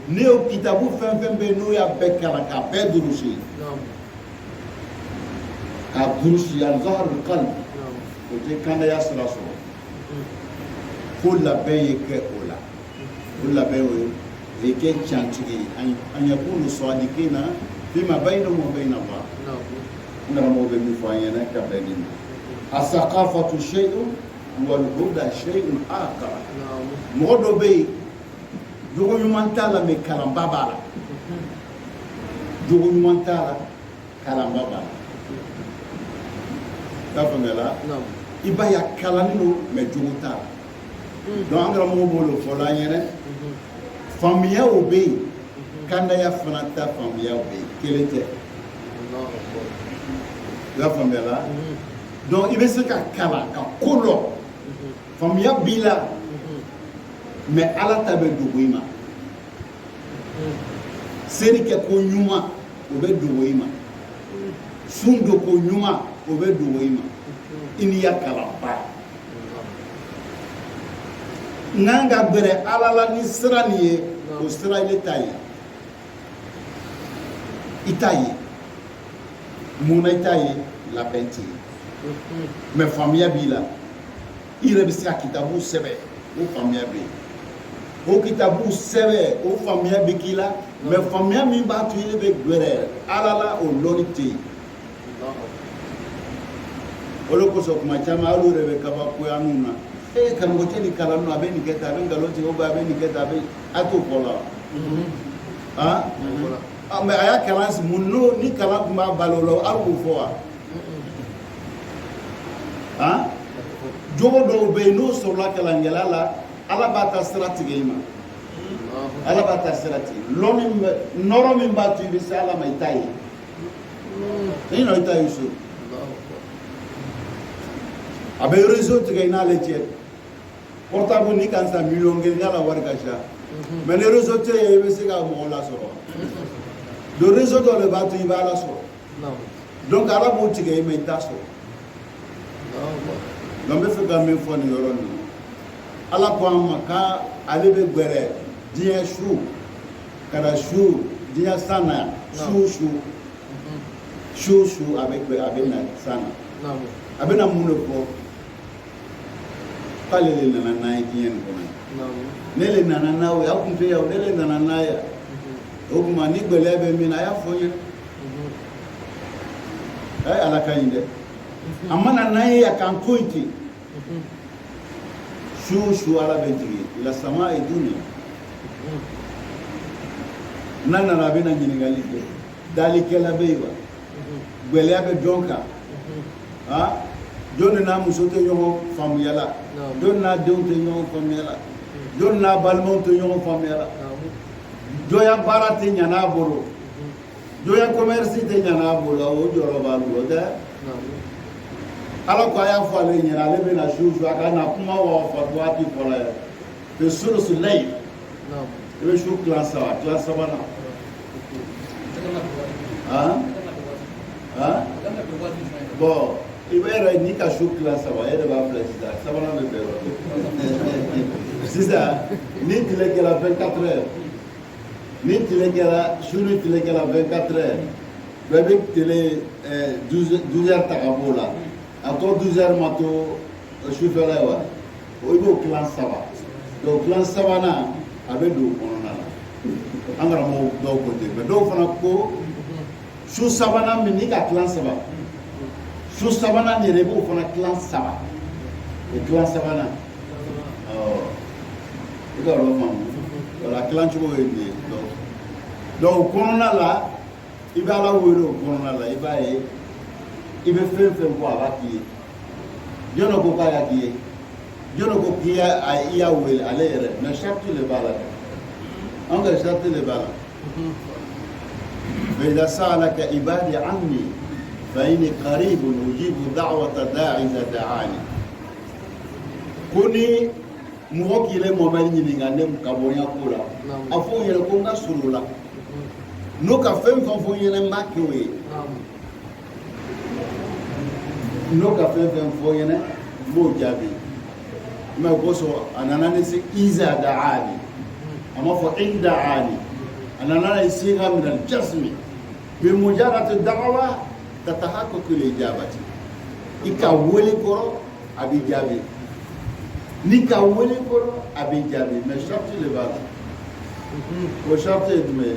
ne y'o kitabu fɛn fɛn bɛ yen n'o y'a bɛɛ kalan k'a bɛɛ durusi k'a durusi al-zahrul qalb o tɛ kandaya sira sɔrɔ fo labɛn ye kɛ o la o labɛn o ye kɛ cantigi ye an yakunu sadiqina fima bainahum wa bain Allah n karamɔgɔ bɛ min fɔ an ɲɛna ka bɛn nin ma as-saqafatu shay'un wal huda shay'un akhar mɔgɔ dɔ bɛ yen jogo ɲuman t'a la mais kalanba b'a la jogo ɲuman t'a la kalanba b'a la t'a faamuya la i b'a ye a kalannen don mais jogo t'a la donc an karamɔgɔ b'o fɔ la an ɲɛna faamuyaw bɛ yen kandaya fana ta faamuyaw bɛ yen kelen tɛ i y'a faamuya la donc i bɛ se ka kalan ka ko dɔn faamuya b'i la mais ala ta bɛ dogo i ma seli kɛ ko ɲuman o bɛ dogo i ma sun don ko ɲuman o bɛ dogo i ma i n'i ya kalan ba n'an ka gɛrɛ ala la ni sira nin ye o sira ile t'a ye i t'a ye munna i t'a ye labɛn t'i ye mais faamuya b'i la i yɛrɛ bɛ se ka kitabu sɛbɛn o faamuya bɛ yen o kitabu sɛbɛn o faamuya bɛ k'i la mais faamuya min b'a to i bɛ gɛrɛ ala la o lɔnni tɛ yen o de kosɔn kuma caman hali o yɛrɛ bɛ kabakoya ninnu na karamɔgɔ cɛ nin kalan ninnu a bɛ nin kɛ tan a bɛ nkalon tigɛ a bɛ nin kɛ tan a t'o fɔ la mais a y'a kalan mun ni kalan tun b'a balo la hali k'o fɔ wa jogo dɔw bɛ yen n'o sɔrɔla kalankɛla la ala b'a ta sira tigɛ i ma ala b'a ta sira tigɛ nɔrɔ min b'a to i bɛ se ala ma i t'a ye i t'a ye so a bɛ réseau tigɛ i n'ale cɛ portable ni kan san miliyɔn kelen yala wari ka ca mais ni réseau tɛ yen i bɛ se ka mɔgɔ lasɔrɔ donc réseau dɔ de b'a to i bɛ ala sɔrɔ donc ala b'o tigɛ i ma i t'a sɔrɔ donc n bɛ fɛ ka min fɔ nin yɔrɔ nin ala ko an ma k'ale bɛ gbɛrɛ diɲɛ su ka na su diɲɛ san na su a bɛ na san na a bɛ na mun de fɔ k'ale de nana n'a ye diɲɛ nin kɔnɔ ne de nana n'a ye aw tun tɛ yan ne de nana n'a ye o tuma ni gɛlɛya bɛ min na a y'a fɔ n ye a ye ala ka ɲi dɛ a mana n'an ye a k'an to yen ten su ala bɛ jigin la sama ye dunuya n'a nana a bɛ na ɲininkali kɛ dalikɛla bɛ yen wa gɛlɛya bɛ jɔn kan jɔn n'a muso tɛ ɲɔgɔn faamuya la jɔn n'a denw tɛ ɲɔgɔn faamuya la jɔn n'a balimaw tɛ ɲɔgɔn faamuya la jɔnya baara tɛ ɲa n'a bolo jɔnya commerce tɛ ɲa n'a bolo o jɔyɔrɔ b'a bolo tɛ ala ko a y'a fɔ ale ɲɛna ale bɛna su a ka na kuma wa fɔ waati fɔlɔ yɛrɛ que sulusu layi i bɛ su tila sabanan bon il va y avoir ni qu'à choc là, ça va, il va faire ça va dans le père. C'est ça, ni tu l'es qu'elle a 24 heures, ni tu l'es qu'elle a, sur lui tu l'es qu'elle a 24 heures. Le mec, tu l'es 12 heures t'as là. À toi 12 heures, mato, je suis fait là, ouais. Il faut clan ça va. Donc, clan ça va là, avec nous, on en a là. On a mon dos côté. Mais donc, on a quoi? Sous savana, mais ni qu'à clan ça va. Sous savana, ni rebo, on a clan ça va. Et clan savana. Regarde, la clan, tu vois, donc, on a là, il va là où on a là, il va faire quoi avec qui? Je ne peux pas y aller. Je ne peux pas y aller. Mais chaque le balade. On va chercher le balade. فإذا سألك عبادي عني فإني قريب أجيب دعوة الداعي إذا دعاني. كوني موكل مومني من عندهم كابويا كولا. أفو يلقونا سرولا. نو كفهم فو يلما كوي. نو كفهم فو يلما مو جابي. ما يقصوا أنا نسي إذا دعاني. أما فو إن دعاني. أنا يصيغها من الجسم بمجرد الدعوة تتحقق الإجابة. إكا ولي كورو أبي جابي نيكا ولي كورو أبي جابي ما شرط لبعض وشرط إدمي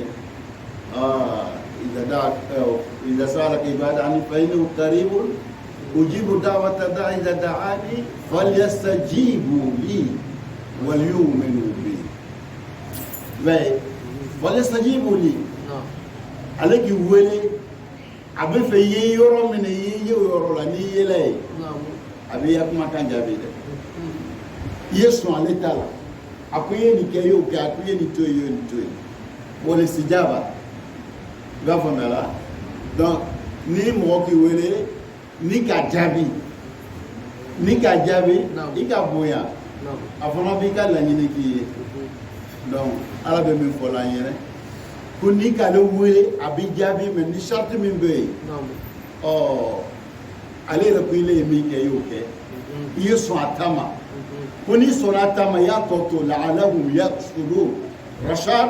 إذا سألك عبادي عني فإنه قريب أجيب دعوة الداعي إذا دعاني فليستجيبوا لي وليؤمنوا بي. فليستجيبوا لي. عليك ولي أبي في يورو من يورو لاني يلاي. أبي يكما كان جابي. يسوع لتلا. أكويه نكيو كأكويه نتوي. ولا سجابة. غافملا. donc ni moki wele ni ka jabi ika boya afana bi ka laɲini ki donc ala be min fɔ la yɛrɛ ko ni ka le wele a bi jaabi mais ni charte min bɛ yen ale yɛrɛ ko ile ye min kɛ i y'o kɛ i ye sɔn a ta ma ko ni sɔnna a ta ma i y'a tɔ to la'allahum yaqsudun rashad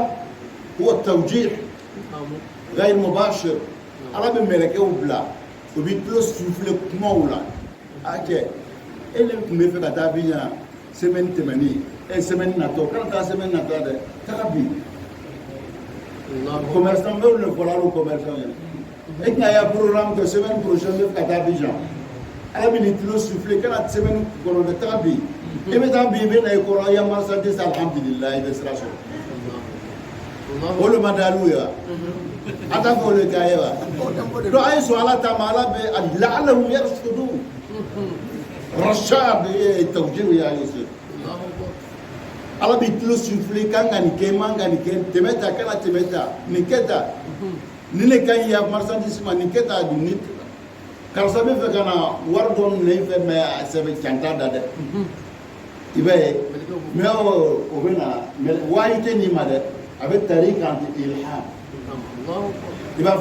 huwa tawjih غير مباشر ala bɛ mɛlɛkɛw bila o bi tulo souffler kumaw la a cɛ e ne tun bɛ fɛ ka taa Abidjan semaine tɛmɛnen semaine natɔ kana taa semaine natɔ dɛ taga bi commerçant bɛ olu de fɔra olu commerçant ɲɛna e tɛna y'a programme kɛ semaine prochaine bɛ fɛ ka taa Abidjan ala bɛ nin tulo souffler kana semaine kɔnɔ dɛ taga bi e bɛ taa bi i bɛ na i kɔrɔ i ya marchandise alhamdulilayi i bɛ sira sɔrɔ olu ma da olu ye wa ata ko le kaya wa do ay so ala ta mala be la'allahu yarshudun rashad ye tawjih ya yusuf ala bi tlo souffler kanga ni ke manga ni ke temeta kala temeta ni keta ni le kan ya marchandise ma ni keta du nit kar sabe fe kana war don ne fe me sabe chanta da de ibe me o bena me waite ni ma de avec tariqa anti ilham يبقى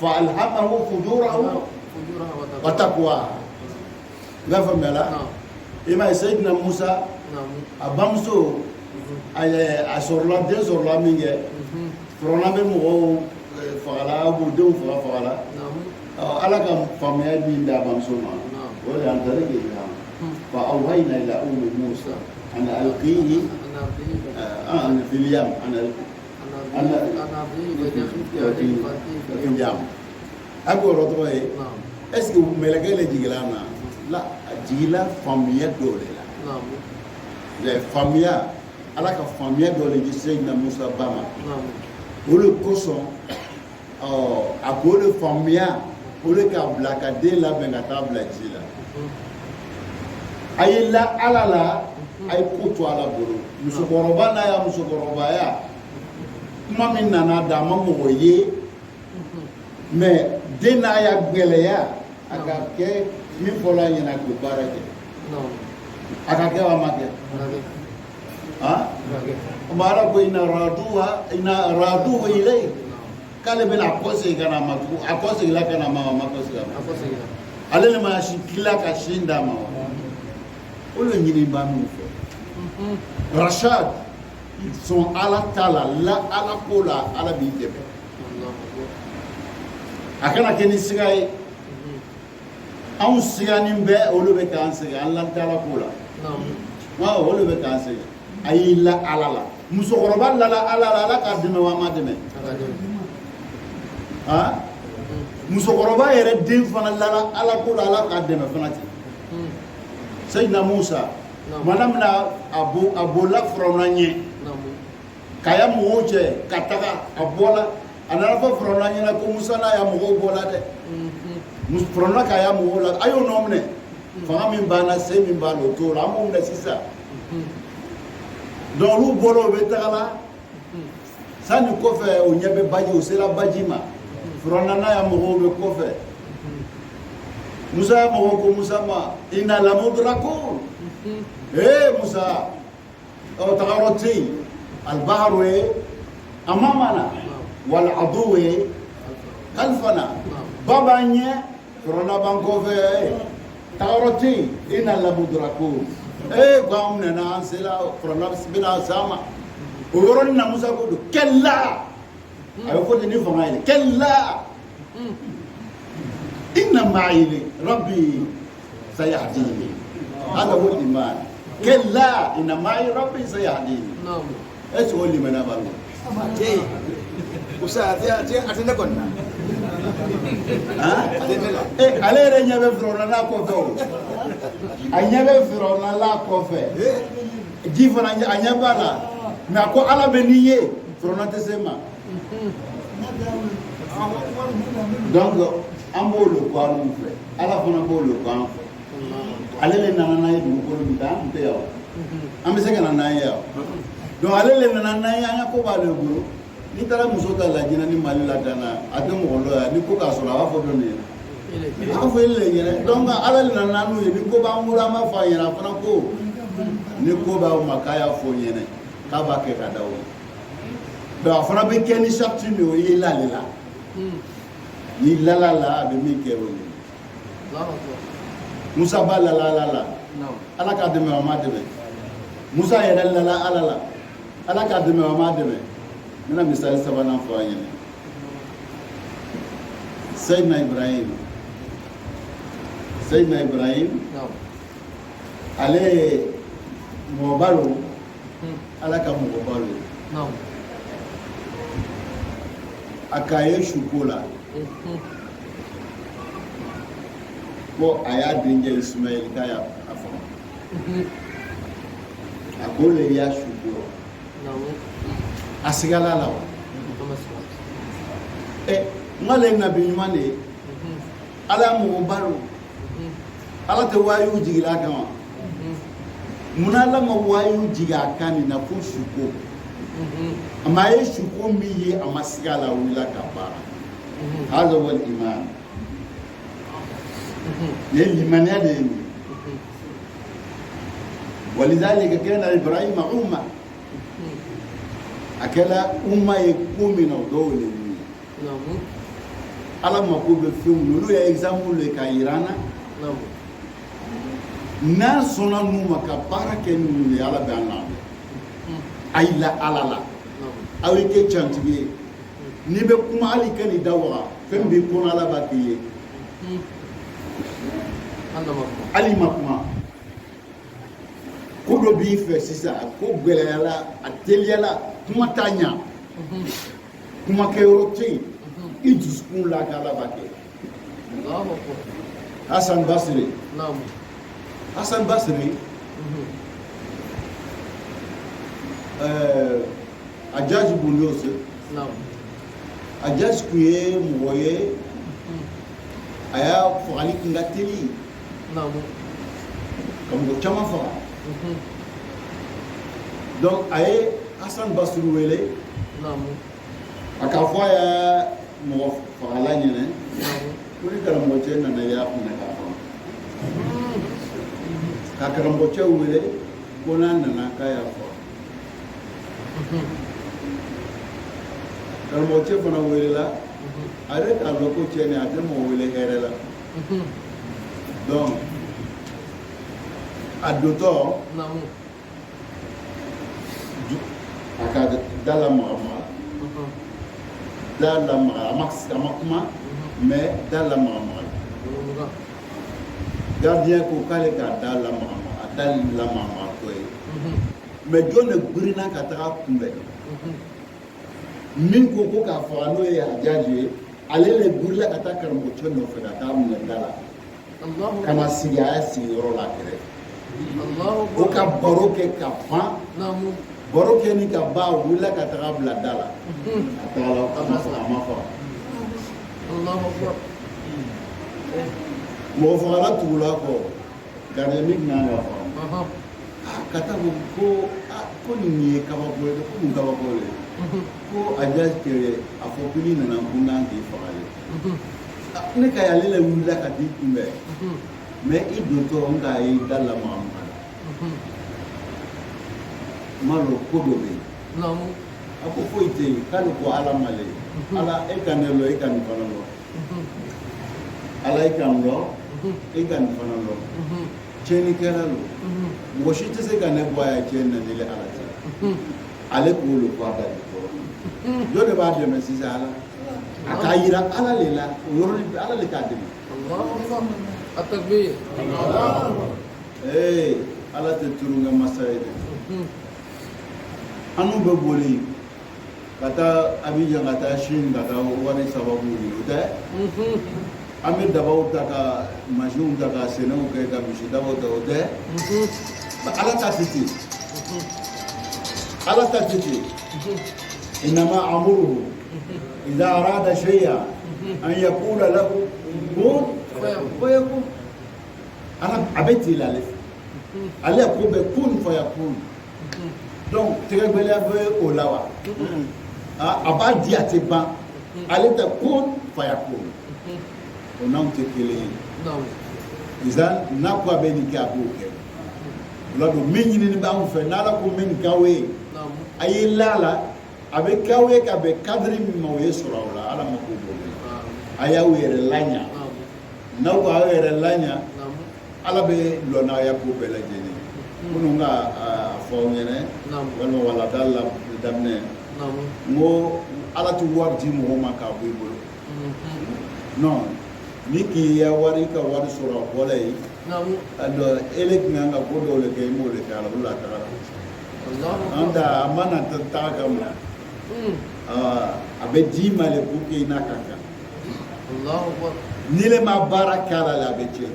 فألهمه فجوره وتقواه لا فهمنا إما سيدنا موسى أبامسو أسورلا ديزورلا مينجي فرونا بمو فعلا بودو فعلا على كم فمية دين دا أبامسو ما ولا أنترك فأوهينا إلى أم موسى أن ألقيه في اليم est-ce que meleke le jigila na la jigila famiya dɔ de la famiya ala ka famiya dɔ de di Seydina Musa ba ma o de kosɔn a ko de famiya o de ka bila ka den labɛn ka taa bila ji la a ye la ala la a ye ko to ala bolo musokɔrɔba n'a ya musokɔrɔbaya kuma min nana d'a ma mɔgɔ ye mais den n'a ya gɛlɛya a ka kɛ min fɔra ɲɛna k'o baara kɛ a ka kɛ wa ma kɛ ala ko ina raduhu ilayhi k'ale bɛna a kɔ segin ka na ma tugun a kɔ segin la ka na ma ma kɔ segin ale le ma shi kila ka shinda ma o le nyini ba nu fe rashad son ala tala la ala kola ala bi debe akana keni sigai an sigani be olu be kan siga ala tala kola wa olu be kan siga ayila ala la musokoroba la ala ka deme wa ma deme ha musokoroba yɛrɛ den fana la ala kola ala ka deme fana ti sayyidina Musa mana mina abola frona nye kaya mo je kataga abola anara fa frona nye na ko Musa na ya mo bola de mus frona kaya mo la ayo nomne fa min bana se min bana to la mo na sisa donc lu bolo be tagala sani ko fe o nyebe baji o sela bajima frona na ya mo be ko fe Musa mo ko Musa ma inna la mudrakun Musa o tagaroti البحر أمامنا والعدو خلفنا بابانيا كورونا بانكو في تغرتي إن لمدركون قامنا نانسلا كورونا بنا سما ويرون موسى يقول كلا أيقول لي فمايل كلا إن معي ربي سيهديني هذا هو الإيمان كلا إن معي ربي سيهديني es woli mena bango je usa atende konna ha ale re nyabe frona la ko do anyabe frona la ko fe ji fona anyaba la na ko ala beniye frona te sema donc ambolo ko anu fe ala fona bolo ko an ale le nana yi du ko mi ta mte yaw ambe se kana na yaw donc ale le nana na ya ko ba le buru ni tara muso ta la jina ni mali la dana ade mo lo ya ni ko ka so la wa fo do ni a fo le yere donc ale le nana nu ni ko ba mura ma fa yera fana ko ni ko ba o makaya fo yene ka ba ke ka dawo do fana be ke ni chapti ni o yi la le la ni la be mi ke o ni Musa ba la ala ka de me ma de me Musa yera la ala ala ka deme wa ma deme mina misali sabana fo anyene Sayyidina Ibrahim ale mo balo ala ka mo balo akaye shukola ko aya denje Ismail kaya afo akole ya shukola asigala la ngale nabi nyumane ala mo baro ala te wayu jigila kan munala ma wayu jiga kan na ko shuko ama ye shuko mi ye amasigala wila kabara hada wal iman ye limania de ولذلك كان إبراهيم أمة akela umma ye kumina do le ni ala ma ko be film no ya example le ka irana na sona nu maka barake nu le ala be ala ayla alala awi ke chantibi ni be kuma ali kan dawa fem be ko ala ba kiye ali makuma ko do bi fe sisa ko gbelela ateliela kuma tanya kuma kerote ijuskun la kala bake Hassan Basri Ajaj Bunyose Ajaj kuye moye aya fali kingateli comme chama fa donc aye Hassan Basri wele akafwa ya mo fala nyene kuri karamboche na na ya kuna ka karamboche wele kona na kaya fa karamboche fana wele la are ka loko chene ate mo wele herela Donc, à d'autres, dans la marama, mais dans la marama. Gardien ko kale ka dans la marama, mais Dieu ne brûle qu'à ta kumbe. Min ko ko ka fa no ya jaje ale le brûle qu'à ta karmo chono fe da ta mun dala. Allah kana siya sigoro la kere. Allah o ka baroke ka fa namu baroke ni ka ba wula ka ta bla dala. Atala ka ma fa. Allah akbar. Mo fara tula ko dynamic na la fa. Kata ko ni ka ba ko le ko ajas kere afopini na mbunga ngi fale ne ka yale le wula ka di kumbe mais i doto nga i dalla mama malo ko do be namu ako foite kanu ko ala male ala e kanelo e kan fanalo ala e kanlo e kan fanalo cheni kelalo woshite se kan e boya chen na dile ala ta ale ko lo ko ada do de ba de mesi sala akayira ala lela yoro ala le ka de Allah atakbir Allah ala te turunga masaide anu be boli kata abija kata shin kata wani sababu ni uta ame dabaw ta ka majun ta ka senau ke ka bishi dabaw ta uta ala ta titi ala ta titi إنما أمره إذا أراد شيئا أن يقول له كن فيكون أنا أبيت إلى ألف ألي أقول كن فيكون donc تقبل أبي أولاوا أبادي أتبع ألي تكون فيكون ونام تكلي إذا نقوى بينك أبوك لكن من ينبغي فنالا كم من كوي أي لا abe kawe ka be kadri mi mawe sura wala ala makubo aya were lanya na wa were lanya ala be lona ya ko be la jeni kununga fo ngene wala dalla damne ngo ala tu wardi mo ma ka be bolo non niki ya wari ka wari sura wala yi ado elek nga ko do le ke mo le ka ala ta Allah anda amana ta ga mo abe di male buke ina kaka Allahu akbar nile ma barakala la beche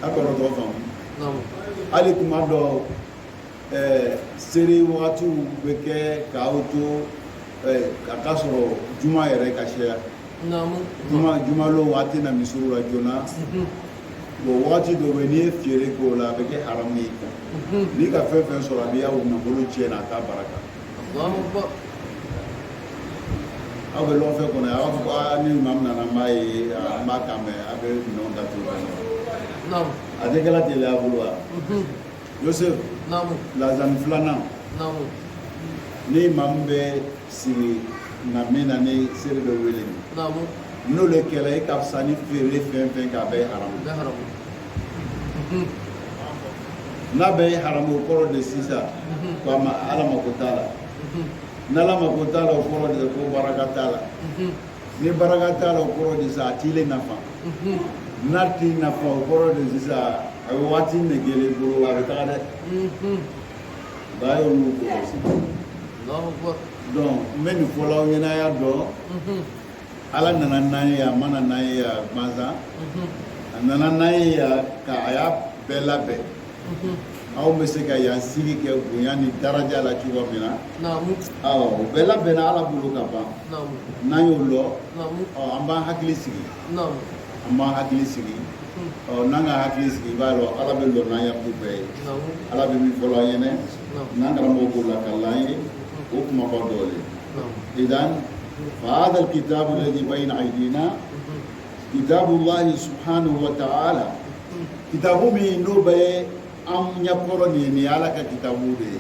akoro do fam nam alikum ado seri watu beke kauto akasoro juma yere kashia nam juma lo wati na misuru la jona wo wati do beni fiere ko la beke harami ni ka fefe so la biya wo na bolo chena ta baraka abe lo fe kono ya ni mam na mai makame abe no datu nam adekala tele abulwa Joseph nam la zan flana nam ni mambe si na mena ni serbe wele nam no le kele ka sani fere fen ka be haram na be haram ko de sisa kwa ala makotala nala makotala ko de ko barakatala ni barakatala ko de sa tile nafa nati nafa ko de sa ay wati ne gele buru wa ta de bayo lu ko si Allahu akbar donc men ko law nyana ya do ala nana nay ya mana nay ya maza nana nay ya ka aya bela be aw bɛ se ka yan sigi kɛ bonya ni daraja la cogo min na o bɛɛ labɛnna ala bolo ka ban n'an y'o lɔ an b'an hakili sigi n'an ka hakili sigi i b'a lɔ ala bɛ lɔ n'an ye ko bɛɛ ye ala bɛ min fɔlɔ an ɲɛnɛ n'an karamɔgɔ b'o la ka l'an ye o kumaba dɔ le idan فهذا الكتاب الذي بين أيدينا كتاب الله سبحانه وتعالى كتاب من نوبة am nyakoro ni ala ka kitabu de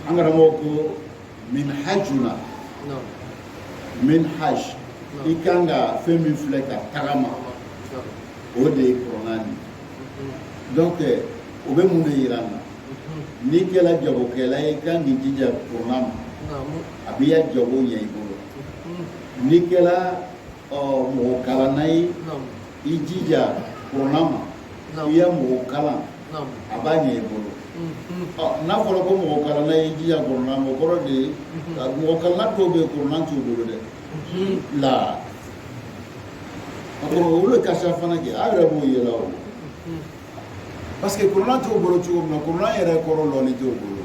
angara moko min hajuna min haj i kan ka fɛn min filɛ ka tagama o de ye kuranna nin donc o bɛ mun de yira an na n'i kɛra jagokɛla ye i kan k'i jija kuranna ma a b'i ya jago ɲɛ i bolo n'i kɛra mɔgɔ kalanna ye i jija kuranna ma i ya mɔgɔ kalan a b'a ɲɛ i bolo n'a fɔra ko mɔgɔ kalanna ye i jija kuranna ma o kɔrɔ de ye mɔgɔ kalanna dɔw bɛ yen kuranna t'u bolo dɛ la olu ye kasiya fana kɛ a yɛrɛ b'o yela o parce que kuranna t'u bolo cogo min na kuranna yɛrɛ kɔrɔ lɔnni t'u bolo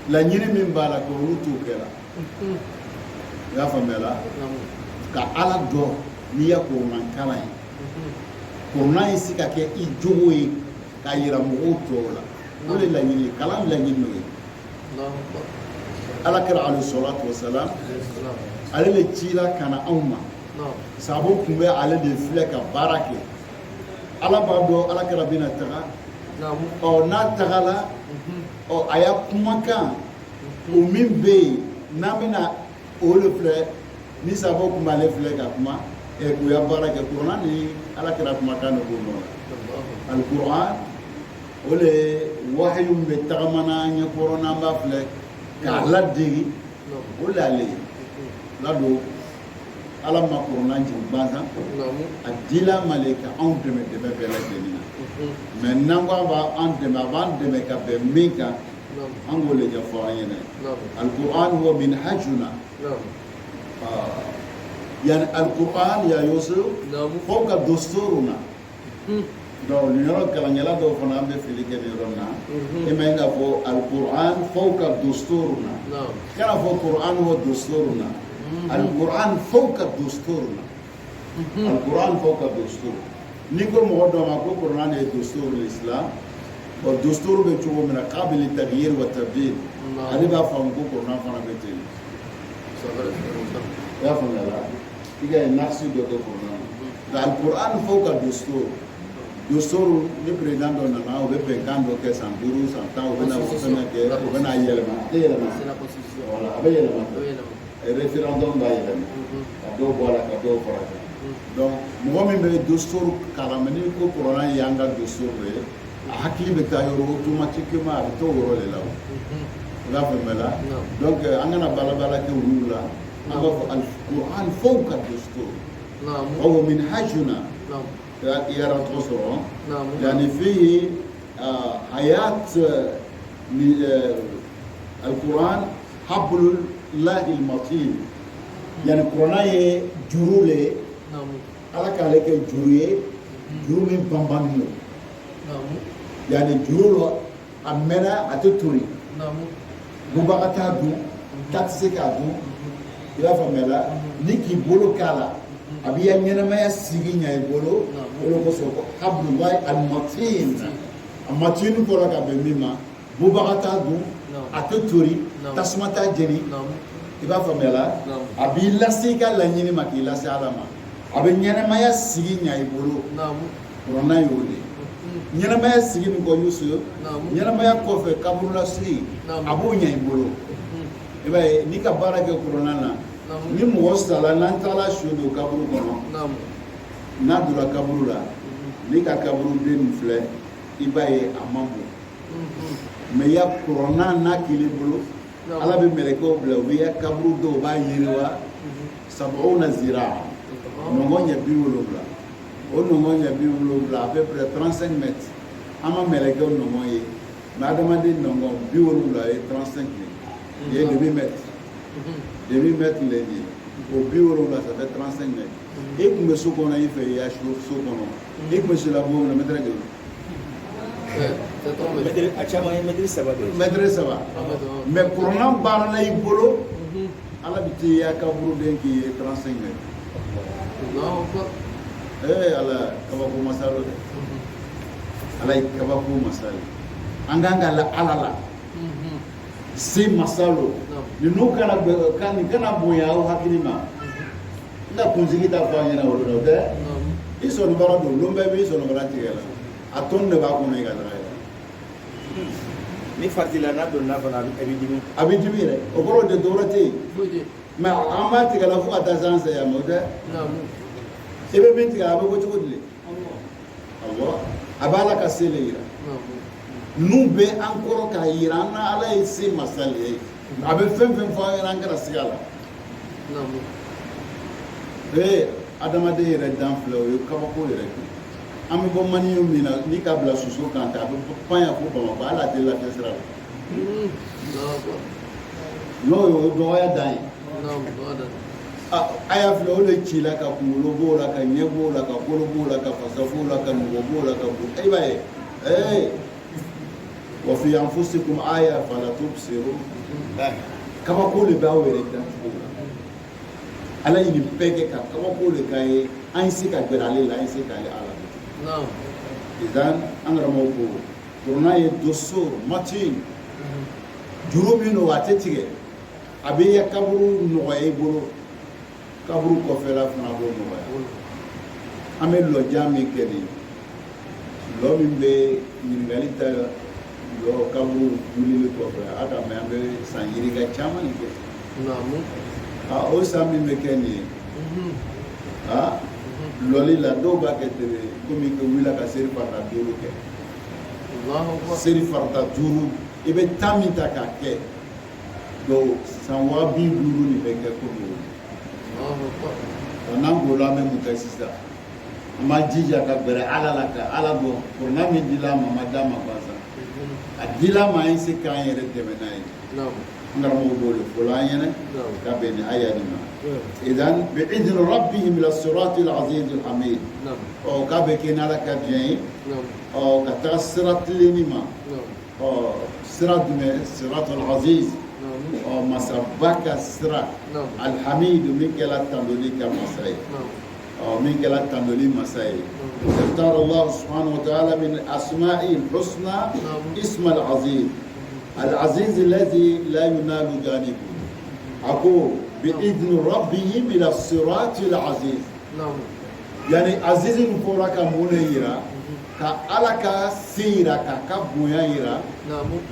laɲini min b'a la ko olu t'u kɛra i y'a faamuya la ka ala dɔn n'i ya kuranna kalan ye kuranna ye se ka kɛ i jogo ye k'a yira mɔgɔw tɔw la o de laɲini kalan laɲini n'o ye ala kɛra alayhi salatu wasalam ale de cira ka na anw ma sababu tun bɛ ale de filɛ ka baara kɛ ala b'a dɔn ala kɛra bɛna taga n'a tagala a y'a kumakan o min bɛ yen n'an bɛna o de filɛ ni sababu tun b'ale filɛ ka kuma u y'a baara kɛ kuranna ni ala kɛra kumakan de b'o nɔ la alikuran o de wahayu bɛ tagamana ɲɛkɔrɔ n'an b'a filɛ k'a ladege o de ale ye ladon ala ma kuranna jigin gansan a dila ma le ka anw dɛmɛ dɛmɛ bɛɛ lajɛlen na mais n'an ko a b'an dɛmɛ a b'an dɛmɛ ka bɛn min kan an k'o de ɲɛfɔ an ɲɛna alikuran huwa minhajuna yani alikuran ya Yusuf fawqa dusturuna donc nin yɔrɔ kalankɛla dɔw fana an bɛ fili kɛ nin yɔrɔ in na e ma ye k'a fɔ alikuran fawqa dusturuna kana fɔ kuran huwa dusturuna alikuran fawqa dusturuna alikuran fawqa dustur ni ko mɔgɔ dɔ ma ko kuran ye dusturul islam bon dustur bɛ cogo min na qabili taghyir wa tabdil ale b'a faamu ko kuran fana bɛ ten i y'a faamuya la i ka nasi dɔ kɛ kuran na alikuran fawqa dustur dustur ni président dɔ nana o bɛ bɛnkan dɔ kɛ san 5 san 10 o bɛna o fɛnɛ kɛ o bɛna yɛlɛma a tɛ yɛlɛma voilà a bɛ yɛlɛma référendum b'a yɛlɛma ka dɔw bɔ a la ka dɔw fara kan donc mɔgɔ min bɛ dustur kalan ni ko kuranna ye an ka dustur ye a hakili bɛ taa yɔrɔ automatiquement a bɛ to o yɔrɔ de la o i b'a faamuya la donc an kana balabala kɛ olu la an b'a fɔ alikuran fawqa dustur wa huwa minhajuna يرى تصور يعني فيه حياة القرآن حبل الله المتين يعني القرآن جرولة على كذلك جرولة جرول من بامبانيو يعني جرولة أمنا أتطوري ببعثها دو تكسيكا دو إلى فملا نيكي بولو كالا abiya ɲɛnamaya sigi ɲa i bolo o de kosɔn ko hablullahi almatin a matin bɔra ka bɛn min ma bubaga t'a dun a tɛ tori tasuma t'a jeni i b'a faamuya la a b'i lase i ka laɲini ma k'i lase ala ma a bɛ ɲɛnamaya sigi ɲa i bolo kuranna y'o de ɲɛnamaya sigi min kɔ Yusuf ɲɛnamaya kɔfɛ kaburula sigi a b'o ɲa i bolo i b'a ye n'i ka baara kɛ kuranna na ni mɔgɔ sala n'an taara su don kaburu kɔnɔ n'a donna kaburu la n'i ka kaburu den nin filɛ i b'a ye a man bon mais i ya kuranna n'a k'i bolo ala bɛ mɛlɛkɛw bila u bɛ ya kaburu dɔw b'a yiriwa sab'una zira nɔgɔn ɲɛ 70 o nɔgɔn ɲɛ 70 à peu près 35 mètres an ma mɛlɛkɛw nɔgɔn ye mais adamaden nɔgɔn 70 ye 35 ye ye 2 mètres 2 mètres le ye o 70 ça fait 35 mètres e kun bɛ so kɔnɔ i fɛ i y'a so kɔnɔ e kun bɛ se la bɔ min na mètre kelen a caman ye mètre 3 de ye mètre 3 mais kuranna baara la i bolo ala bɛ t'i ya kaburu den k'i ye 35 mètres ala kabako masalo dɛ ala ye kabako masalo an kan ka la ala la se masalo ninnu kana bonya aw hakili ma n ka kunsigi t'a fɔ an ɲɛna olu la o tɛ i sɔnni baara don lon bɛɛ b'i sɔnni baara tigɛ la a tɔn de b'a kɔnɔ i ka taga ye ni fariti la n'a donna fana a bɛ dimi yɛrɛ o kɔrɔ de dɔwɛrɛ tɛ yen mais an b'a tigɛ la fo ka taa s'an fɛ yan o tɛ i bɛ min tigɛ a bɛ bɔ cogo di awɔ a b'a la ka se le yira ninnu bɛ an kɔrɔ k'a yira an na ala ye se masali ye a bɛ fɛn fɛn fɔ an ɲɛna an kana siga la adamaden yɛrɛ dan filɛ o ye kabako yɛrɛ kɛ an bɛ bɔ maniyu min na n'i ka bila soso kan ten a bɛ pan yan fo bamakɔ hali a tɛ lafiya sira la n'o ye o dɔgɔya dan ye a y'a filɛ o de ci la ka kunkolo b'o la ka ɲɛ b'o la ka bolo b'o la ka fasa b'o la ka nugu b'o la ka bo i b'a ye wa fi anfusikum aya fala tubsirun kabako de b'aw yɛrɛ dan cogo la ala ye nin bɛɛ kɛ ka kabako de k'a ye an ye se ka gɛrɛ ale la an ye se k'ale ala idan an karamɔgɔ ko korona ye doso matin juru min don a tɛ tigɛ a bɛ ya kaburu nɔgɔya i bolo kaburu kɔfɛla fana b'o nɔgɔya an bɛ lɔja min kɛ nin lɔ min bɛ ɲininkali ta lɔ kaburu wulili kɔfɛ a ka mɛn an bɛ san yirika caman de kɛ o san min bɛ kɛ nin ye lɔli la dɔw b'a kɛ ten komi ka wulila ka seri farida 5 kɛ seri farida 5 i bɛ temps min ta k'a kɛ donc san 50,000 nin bɛ kɛ komi o n'an bolo an bɛ mun kɛ sisan an b'a jija ka gɛrɛ ala la ka ala dɔn korona min dila a ma ma d'a ma gansan a dila a ma an ye se k'an yɛrɛ dɛmɛ n'a ye an karamɔgɔ b'o de fɔlɔ an ɲɛna ka bɛn ni aya nin ma idan bi'idni rabbihim ila siratil aziz al hamid k'a bɛ kɛ n'ala ka diɲɛ ye ka taga sira tilenni ma sira jumɛn siratul aziz masaba ka sira alhamid min kɛla tandoli ka masa ye min kɛla tandoli masa ye اختار الله سبحانه وتعالى من أسمائه الحسنى اسم العزيز العزيز الذي لا ينال جانبه أقول بإذن ربهم إلى الصراط العزيز يعني عزيز فورك مونيرا كألك سيرا كابويرا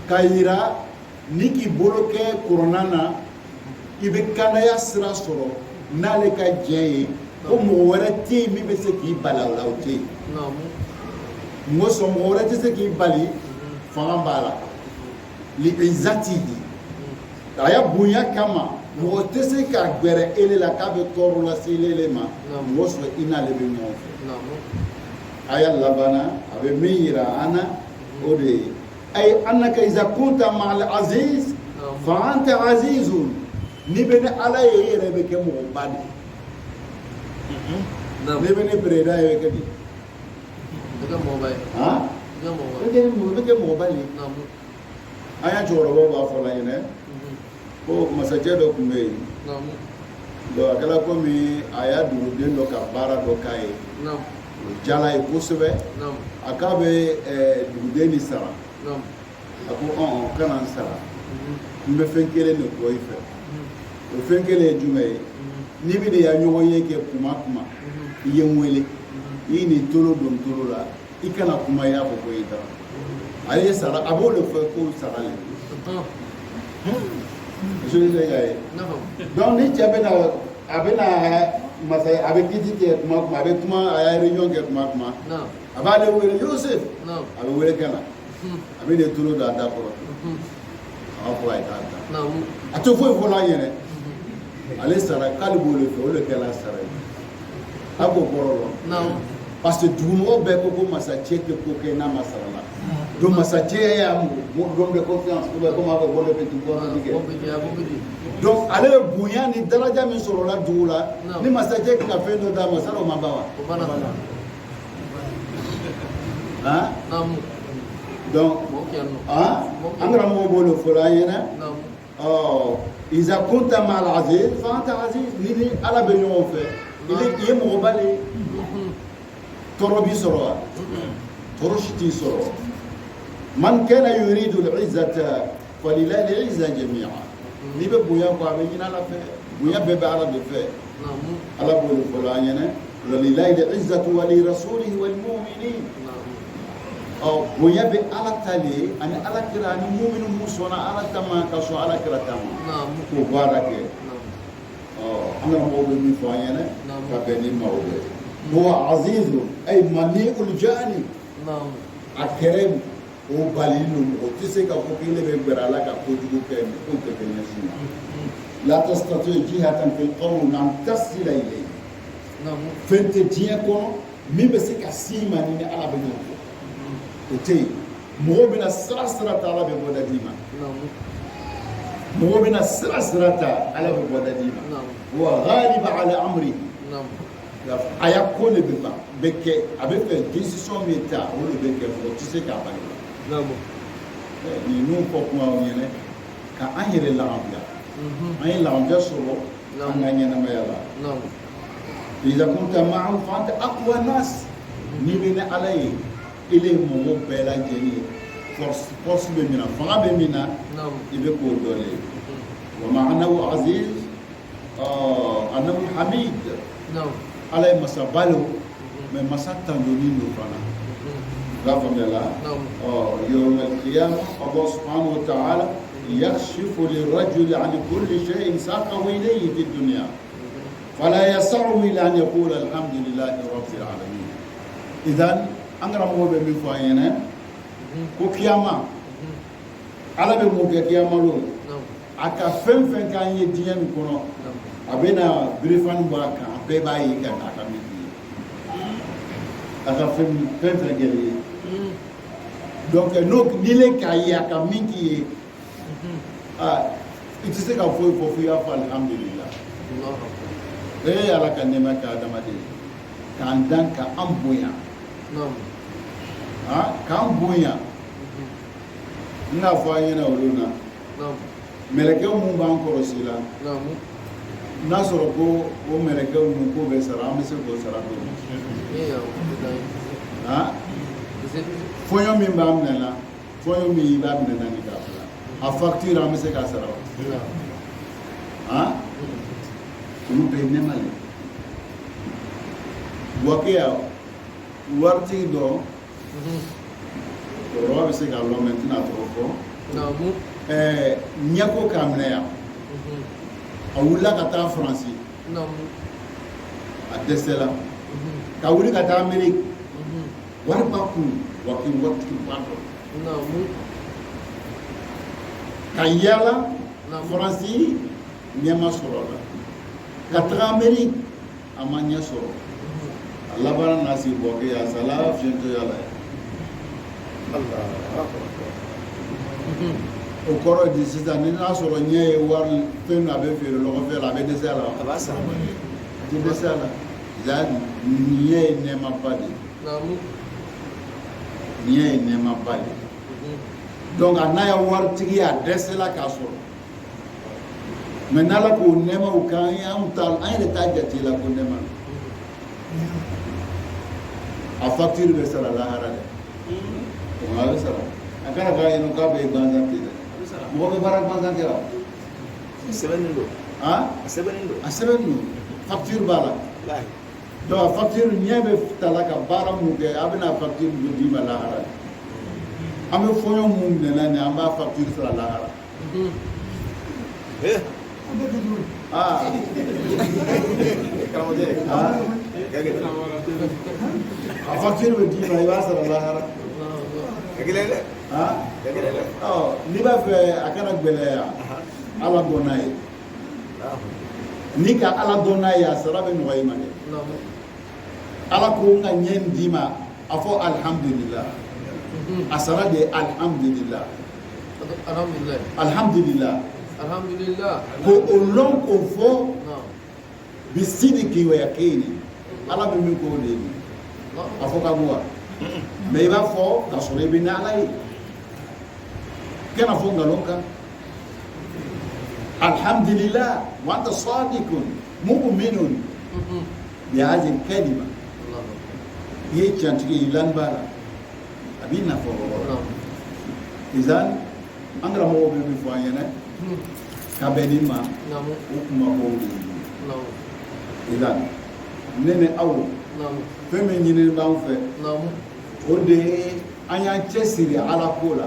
كايرا niki bolo kɛ korona na i bɛ kanaya sira sɔrɔ n'ale ka diɲɛ ye ko mɔgɔ wɛrɛ tɛ yen min bɛ se k'i bali o la o tɛ yen n ko sɔn mɔgɔ wɛrɛ tɛ se k'i bali fanga b'a la li izatihi a ya bonya kama mɔgɔ tɛ se ka gbɛrɛ ele la k'a bɛ tɔɔrɔ lase ele ma n ko sɔn i n'ale bɛ ɲɔgɔn fɛ a ya labana a bɛ min yira an na o de ye أي أنك إذا كنت مع العزيز فأنت عزيز نبني على يربك مغبادي نبني بريدا يبكدي بك موبايل بك موبايل أيا جورو بابا فلان ko masaje do kumbe do akala ko mi aya du den do ka bara do kai jala e kusube akabe du den ni sara a ko kana sara n bɛ fɛn kelen de kɔ i fɛ o fɛn kelen ye jumɛn ye n'i bɛ de ya ɲɔgɔn ye kɛ kuma kuma i ye n wele i ye nin tolo don tolo la i kana kuma i y'a fɔ ko i taara ale ye sara a b'o de fɛ ko sara le muso ye ka ye donc ni cɛ bɛ na a bɛ na masaya a bɛ kiti kɛ kuma kuma a bɛ kuma a y'a réunion kɛ kuma kuma a b'ale wele Yosef a bɛ wele kana a bɛ de tolo da da kɔrɔ a b'a fɔ a ye k'a ta a tɛ foyi fɔla an ye dɛ ale sara k'ale b'o de fɛ o de kɛra sara ye a b'o kɔrɔ dɔn parce que dugumɔgɔw bɛɛ ko masacɛ tɛ ko kɛ n'a ma sara la donc masacɛ y'a don de confiance ou bien comme a bɛ bɔ de bɛ dugu kɔnɔ kɛ donc ale ye bonya ni daraja min sɔrɔla dugu la ni masacɛ ka fɛn dɔ d'a ma sara o ma ban wa han donc an karamɔgɔ b'o de fɔla an ɲɛna iza kunta ma'al aziz fa anta aziz ni ala bɛ ɲɔgɔn fɛ i ye mɔgɔba de ye tɔɔrɔ b'i sɔrɔ wa tɔɔrɔ si t'i sɔrɔ man kana yuridu al-izzata falillahi al-izza jami'a n'i bɛ bonya kɔ a bɛ ɲini ala fɛ bonya bɛɛ bɛ ala de fɛ ala b'o de fɔla an ɲɛna walillahi al-izzatu wa li rasulihi wal mu'minin bonya bɛ ala ta de ye ani ala kira ani muminu mun sɔnna ala ta ma ka sɔn ala kira ta ma k'o baara kɛ أنا موضوع مفاهينا كبني موضوع هو عزيز أي منيء الجاني أكرم وبالين وتسيك أفكين ببرالك أفوجو كم كنت كنيسنا لا تستطيع جهة في القوم أن تصل إليه فانت جيكو مين بسيك أسيما نيني على بنيوك وتي مغوبنا سرسرة على ببودا ديما مغوبنا سرسرة على ببودا ديما هو غالب على أمره أيقول بما بك أبيك ديسيشن ميتا ولا بك فوتيسي كاباني نينو كوكما ونينه كأنير اللامبيا أي لامبيا سولو أنغانينا ميلا إذا كنت معه فأنت أقوى الناس نبني عليه إليه مو بلا جني force بمنا فما بمنا يبقى دولي ومعناه عزيز أنه حميد على مسابلو من مسات تنجوني نفرنا غافم الله يوم القيامة الله سبحانه وتعالى يكشف للرجل عن كل شيء ساقه إليه في الدنيا فلا يسعه إلا أن يقول الحمد لله رب العالمين إذن أنغرا مو بمن فاينا وكياما على بموكي كياما لو أكا فن كان يدين كونو أبينا بريفان باكا أبيباي كان أكاميكي أكا فن كيلي donc nok nile kaya أكاميكي itise ka foi ya fa alhamdulillah ala kan nema ka adamade kan dan ka amboya ka amboya ina fa yana wuluna meleke mun ban korosila na soro ko o meleke mun ko be sara am se ko sara ko foyo min ba amnala foyo mi ba amnala ni ka a facture am se ka sara ulu be nemale wakia warti do ro be se ka lo maintenant trop nyako kamneya awula kata France a desela ka wuli kata Amerique warba ku wakin wati pando kayala France nyama sorola kata Amerique amanya soro labara nasi boke ya sala fiento yala Allah o koro di sisan ni na soro nye war fen na be fere lo fe la be desela abasa di desela za nye ne ma padi namu nye ne ma padi donc anaya war tigi a desela ka soro menala ko nema o kan ya utal ay de tajati la ko nema a facture be sala la harale o ma be sala akara ga ino ka be banza tida mo be barak banza tira sebenindo sebenindo facture bala do facture nyebe talaka bara mu ge abina facture du di mala harale ame foyo mum ne na ne amba facture sala la harale kamu je facture be di ma sala la harale kagilele ni b'a fɛ a kana gbɛlɛya ala dɔn n'a ye ni ka ala dɔn n'a ye a sara bɛ nɔgɔya i ma dɛ ala ko n ka ɲɛ d'i ma a fɔ alhamdulillah a sara de alhamdulillah alhamdulillah ko o lɔn k'o fɔ bi sidiki wa yakini ala bɛ min k'o de ye a fɔ ka bɔ wa mais i b'a fɔ ka sɔrɔ i bɛ ni ala ye كان فوق لونك الحمد لله وانت صادق مؤمن بهذه الكلمه يجانتي لانبارا ابينا فورورا اذا انغرا مو بي فاينا كابينما وكما بودي اذا نene awo feme nyine banfe ode anya chesiri ala kola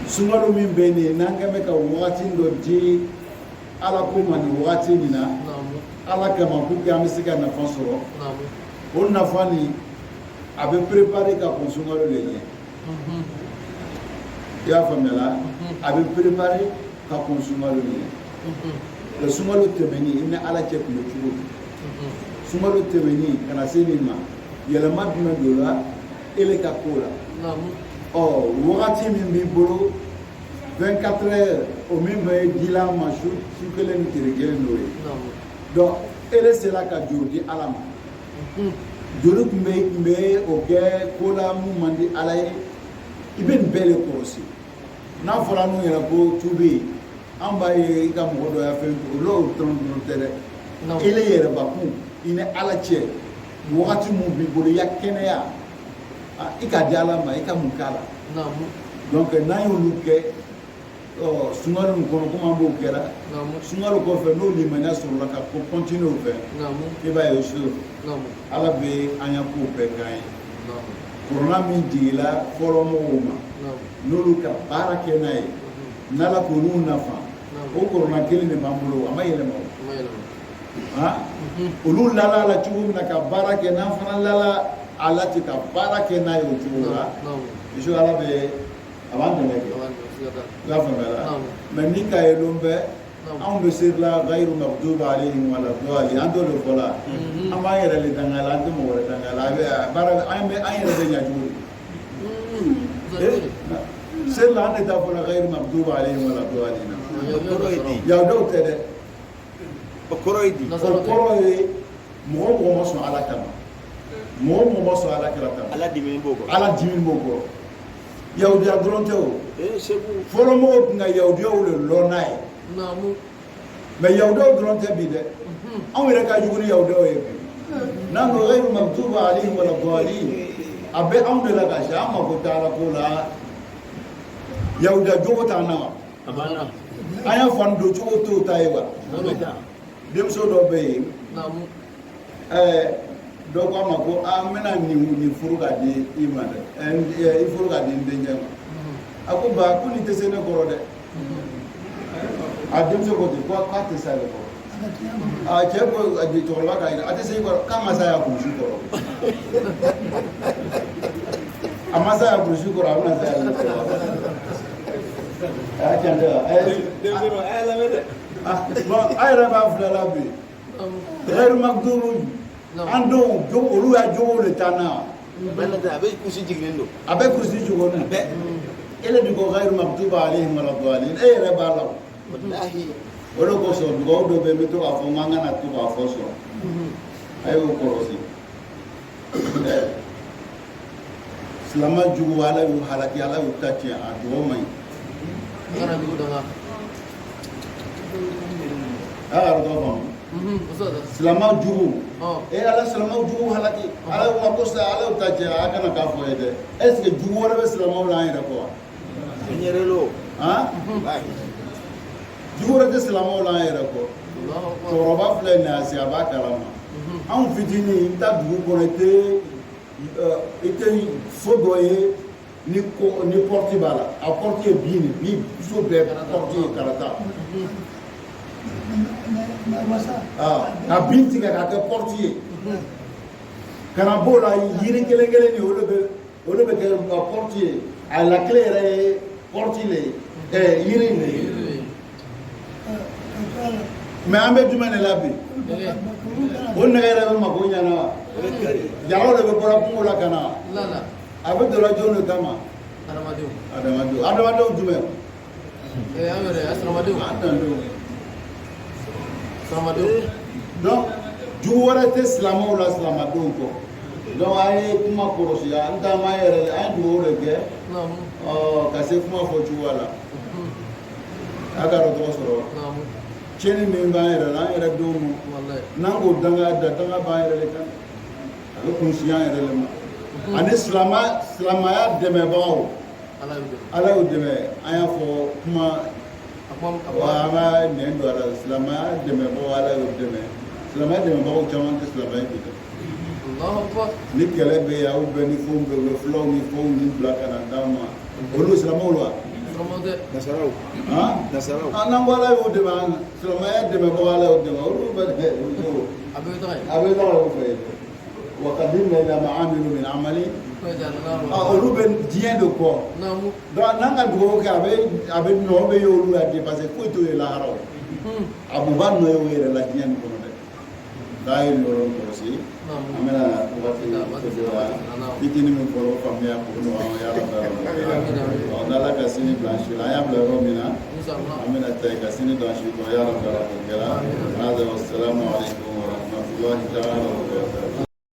sungalo min bene nanga me ka wati ndo di ala ko mani wagati min na ala kama pour que an bɛ se ka nafa sɔrɔ o nafa ni a bɛ préparer ka kɔn sunkalo de ɲɛ i y'a faamuya la a bɛ préparer ka kɔn sunkalo de ɲɛ sunkalo tɛmɛni i ni ala cɛ tun bɛ cogo di sunkalo tɛmɛni ka na se nin ma yɛlɛma jumɛn don la ele ka ko la wagati min b'i bolo 24 heures o min bɛ dila ma su kelen ni tile kelen n'o ye donc ele sera ka juru di ala ma juru tun bɛ o kɛ ko la mun man di ala ye i bɛ nin bɛɛ de kɔlɔsi n'a fɔra n'u yɛrɛ ko tu bɛ yen an b'a ye i ka mɔgɔ dɔ y'a fɛn olu dɔrɔn tɛ dɛ ele yɛrɛbakun i ni ala cɛ wagati mun b'i bolo i ya kɛnɛya i ka di ala ma i ka mun k'a la donc n'an y'olu kɛ sunkalo nin kɔnɔ komi an b'o kɛra sunkalo kɔfɛ n'o limaniya sɔrɔla ka continuer o fɛ i b'a ye sur ala bɛ an ya kow bɛɛ k'an ye korona min jigila fɔlɔ mɔgɔw ma n'olu ka baara kɛ n'a ye n'ala k'olu nafa o korona kelen de b'an bolo a ma yɛlɛma o olu lala la cogo min na ka baara kɛ n'an fana lala ala ten ka baara kɛ n'a ye o cogo la bisu ala bɛ a b'an dɛmɛ kɛ i y'a faamuya mais ni ka yɛlɛn bɛ anw bɛ seri la gayiru maghdubi alayhim wala dhalin an t'o de fɔ la an b'an yɛrɛ de danga la an tɛ mɔgɔ wɛrɛ danga la an yɛrɛ bɛ ɲɛ cogo di seri la an de t'a fɔ la gayiru maghdubi alayhim wala dhalin yahudaw tɛ dɛ o kɔrɔ ye di o kɔrɔ ye mɔgɔ ma sɔn ala kama mɔgɔ ma sɔn ala kira kama ala dimi b'o kɔrɔ yahudiya dɔrɔn tɛ o fɔlɔ mɔgɔw tun ka yahudiyaw de lɔ n'a ye mais yahudiyaw dɔrɔn tɛ bi dɛ anw yɛrɛ ka jugu ni yahudiyaw ye bi n'an ko gayiru maghdubi alayhim wala dhalin a bɛ anw de la ka se an mako tɛ ala ko la yahudiya jogo t'an na wa an y'a fɔ an don cogo t'o ta ye wa denmuso dɔ bɛ yen dɔ ko a ma ko an bɛna nin furu ka di i ma dɛ i furu ka di n denkɛ ma a ko ba ko nin tɛ se ne kɔrɔ dɛ a denmuso ko ten ko k'a tɛ se ale kɔrɔ cɛ ko cɛkɔrɔba k'a jira a tɛ se i kɔrɔ k'a ma se a y'a kurusi kɔrɔ a ma se a y'a kurusi kɔrɔ a bɛna se a yɛrɛ kɔrɔ a y'a tiɲɛ tɛ wa denmuso a y'a lamɛn dɛ a yɛrɛ b'a filɛ la bi gayiru maghdubi an denw olu y'a jogow de taa na a bɛ kurusi jiginnen don a bɛ kurusi jiginnen don ele bi ko gayiru maghdubi alayhim wala dhalin e yɛrɛ b'a la o de kosɔn dugawu dɔ bɛ yen n bɛ to k'a fɔ n k'an kana to k'a fɔ sɔrɔ a y'o kɔlɔsi silama jugu ala y'u halaki ala y'u ta tiɲɛ a dugawu man ɲi a y'a dɔn faamu silama jugu ala silama jugu halaki ala y'u ma ko sa ala y'u ta tiɲɛ a kana k'a fɔ ye dɛ est ce que jugu wɛrɛ bɛ silamaw la an yɛrɛ kɔ wa n yɛrɛ lo jugu wɛrɛ tɛ silamaw la an yɛrɛ kɔ cɛkɔrɔba filɛ nin ye a se a b'a kalama anw fitinin i bɛ taa dugu kɔnɔ i tɛ so dɔ ye ni porte b'a la a porte ye bin so bɛɛ porte ye karata ka bin tigɛ k'a kɛ porte ye ka na b'o la yiri kelen kelen de o de bɛ kɛ porte ye a la clé yɛrɛ ye porte le ye yiri in de ye mais an bɛ jumɛn de la bi o nɛgɛ yɛrɛ bɛ mako ɲana wa jaraw de bɛ bɔra kungo la ka na a bɛ dɔla jɔn de kama adamadenw jumɛn donc jugu wɛrɛ tɛ silamaw la silamadenw kɔ donc an ye kuma kɔlɔsi an taama yɛrɛ an ye dugawu de kɛ ka se kuma fɔ cogoya la a ka dɔn tɔgɔ sɔrɔ tiɲɛni min b'an yɛrɛ la an yɛrɛ denw ma n'an k'o danga danga b'an yɛrɛ de kan a bɛ kunsi an yɛrɛ de ma ani silamaya dɛmɛbagaw ala y'u dɛmɛ an y'a fɔ kuma an ka nɛn don a la silamaya dɛmɛbagaw ala y'u dɛmɛ silamaya dɛmɛbagaw caman tɛ silamaya bi dɛ ni kɛlɛ bɛ yen aw bɛɛ ni fɛnw bɛ yen u bɛ fulaw ni fɛnw ni bila ka na d'an ma olu silamɛw la Nasaraw. Nasaraw. N'an bɔra y'o dɛmɛ silamɛya dɛmɛbaga y'o dɛmɛ olu bɛ A bɛ taga yen. a bɛ taga o fɛ wa qadimna ila ma amilu min amali olu bɛ diɲɛ de kɔ donc n'an ka dugawu kɛ a bɛ nɔ bɛ y'olu la dépasser foyi t'o ye lahara o a buba nɔ ye o yɛrɛ la diɲɛ nin kɔnɔ dɛ n'a ye nin yɔrɔ kɔlɔsi an bɛna waati dɔ la fitinin min fɔra o faamuya k'o nɔgɔya ya Rabbi n'Ala ka sini don an si la an y'a bila yɔrɔ min na an bɛna taa ka sini don an si kɔnɔ ya Rabbi o kɛra hada wassalamu alaikum wa rahmatullahi ta'ala wa barakatuh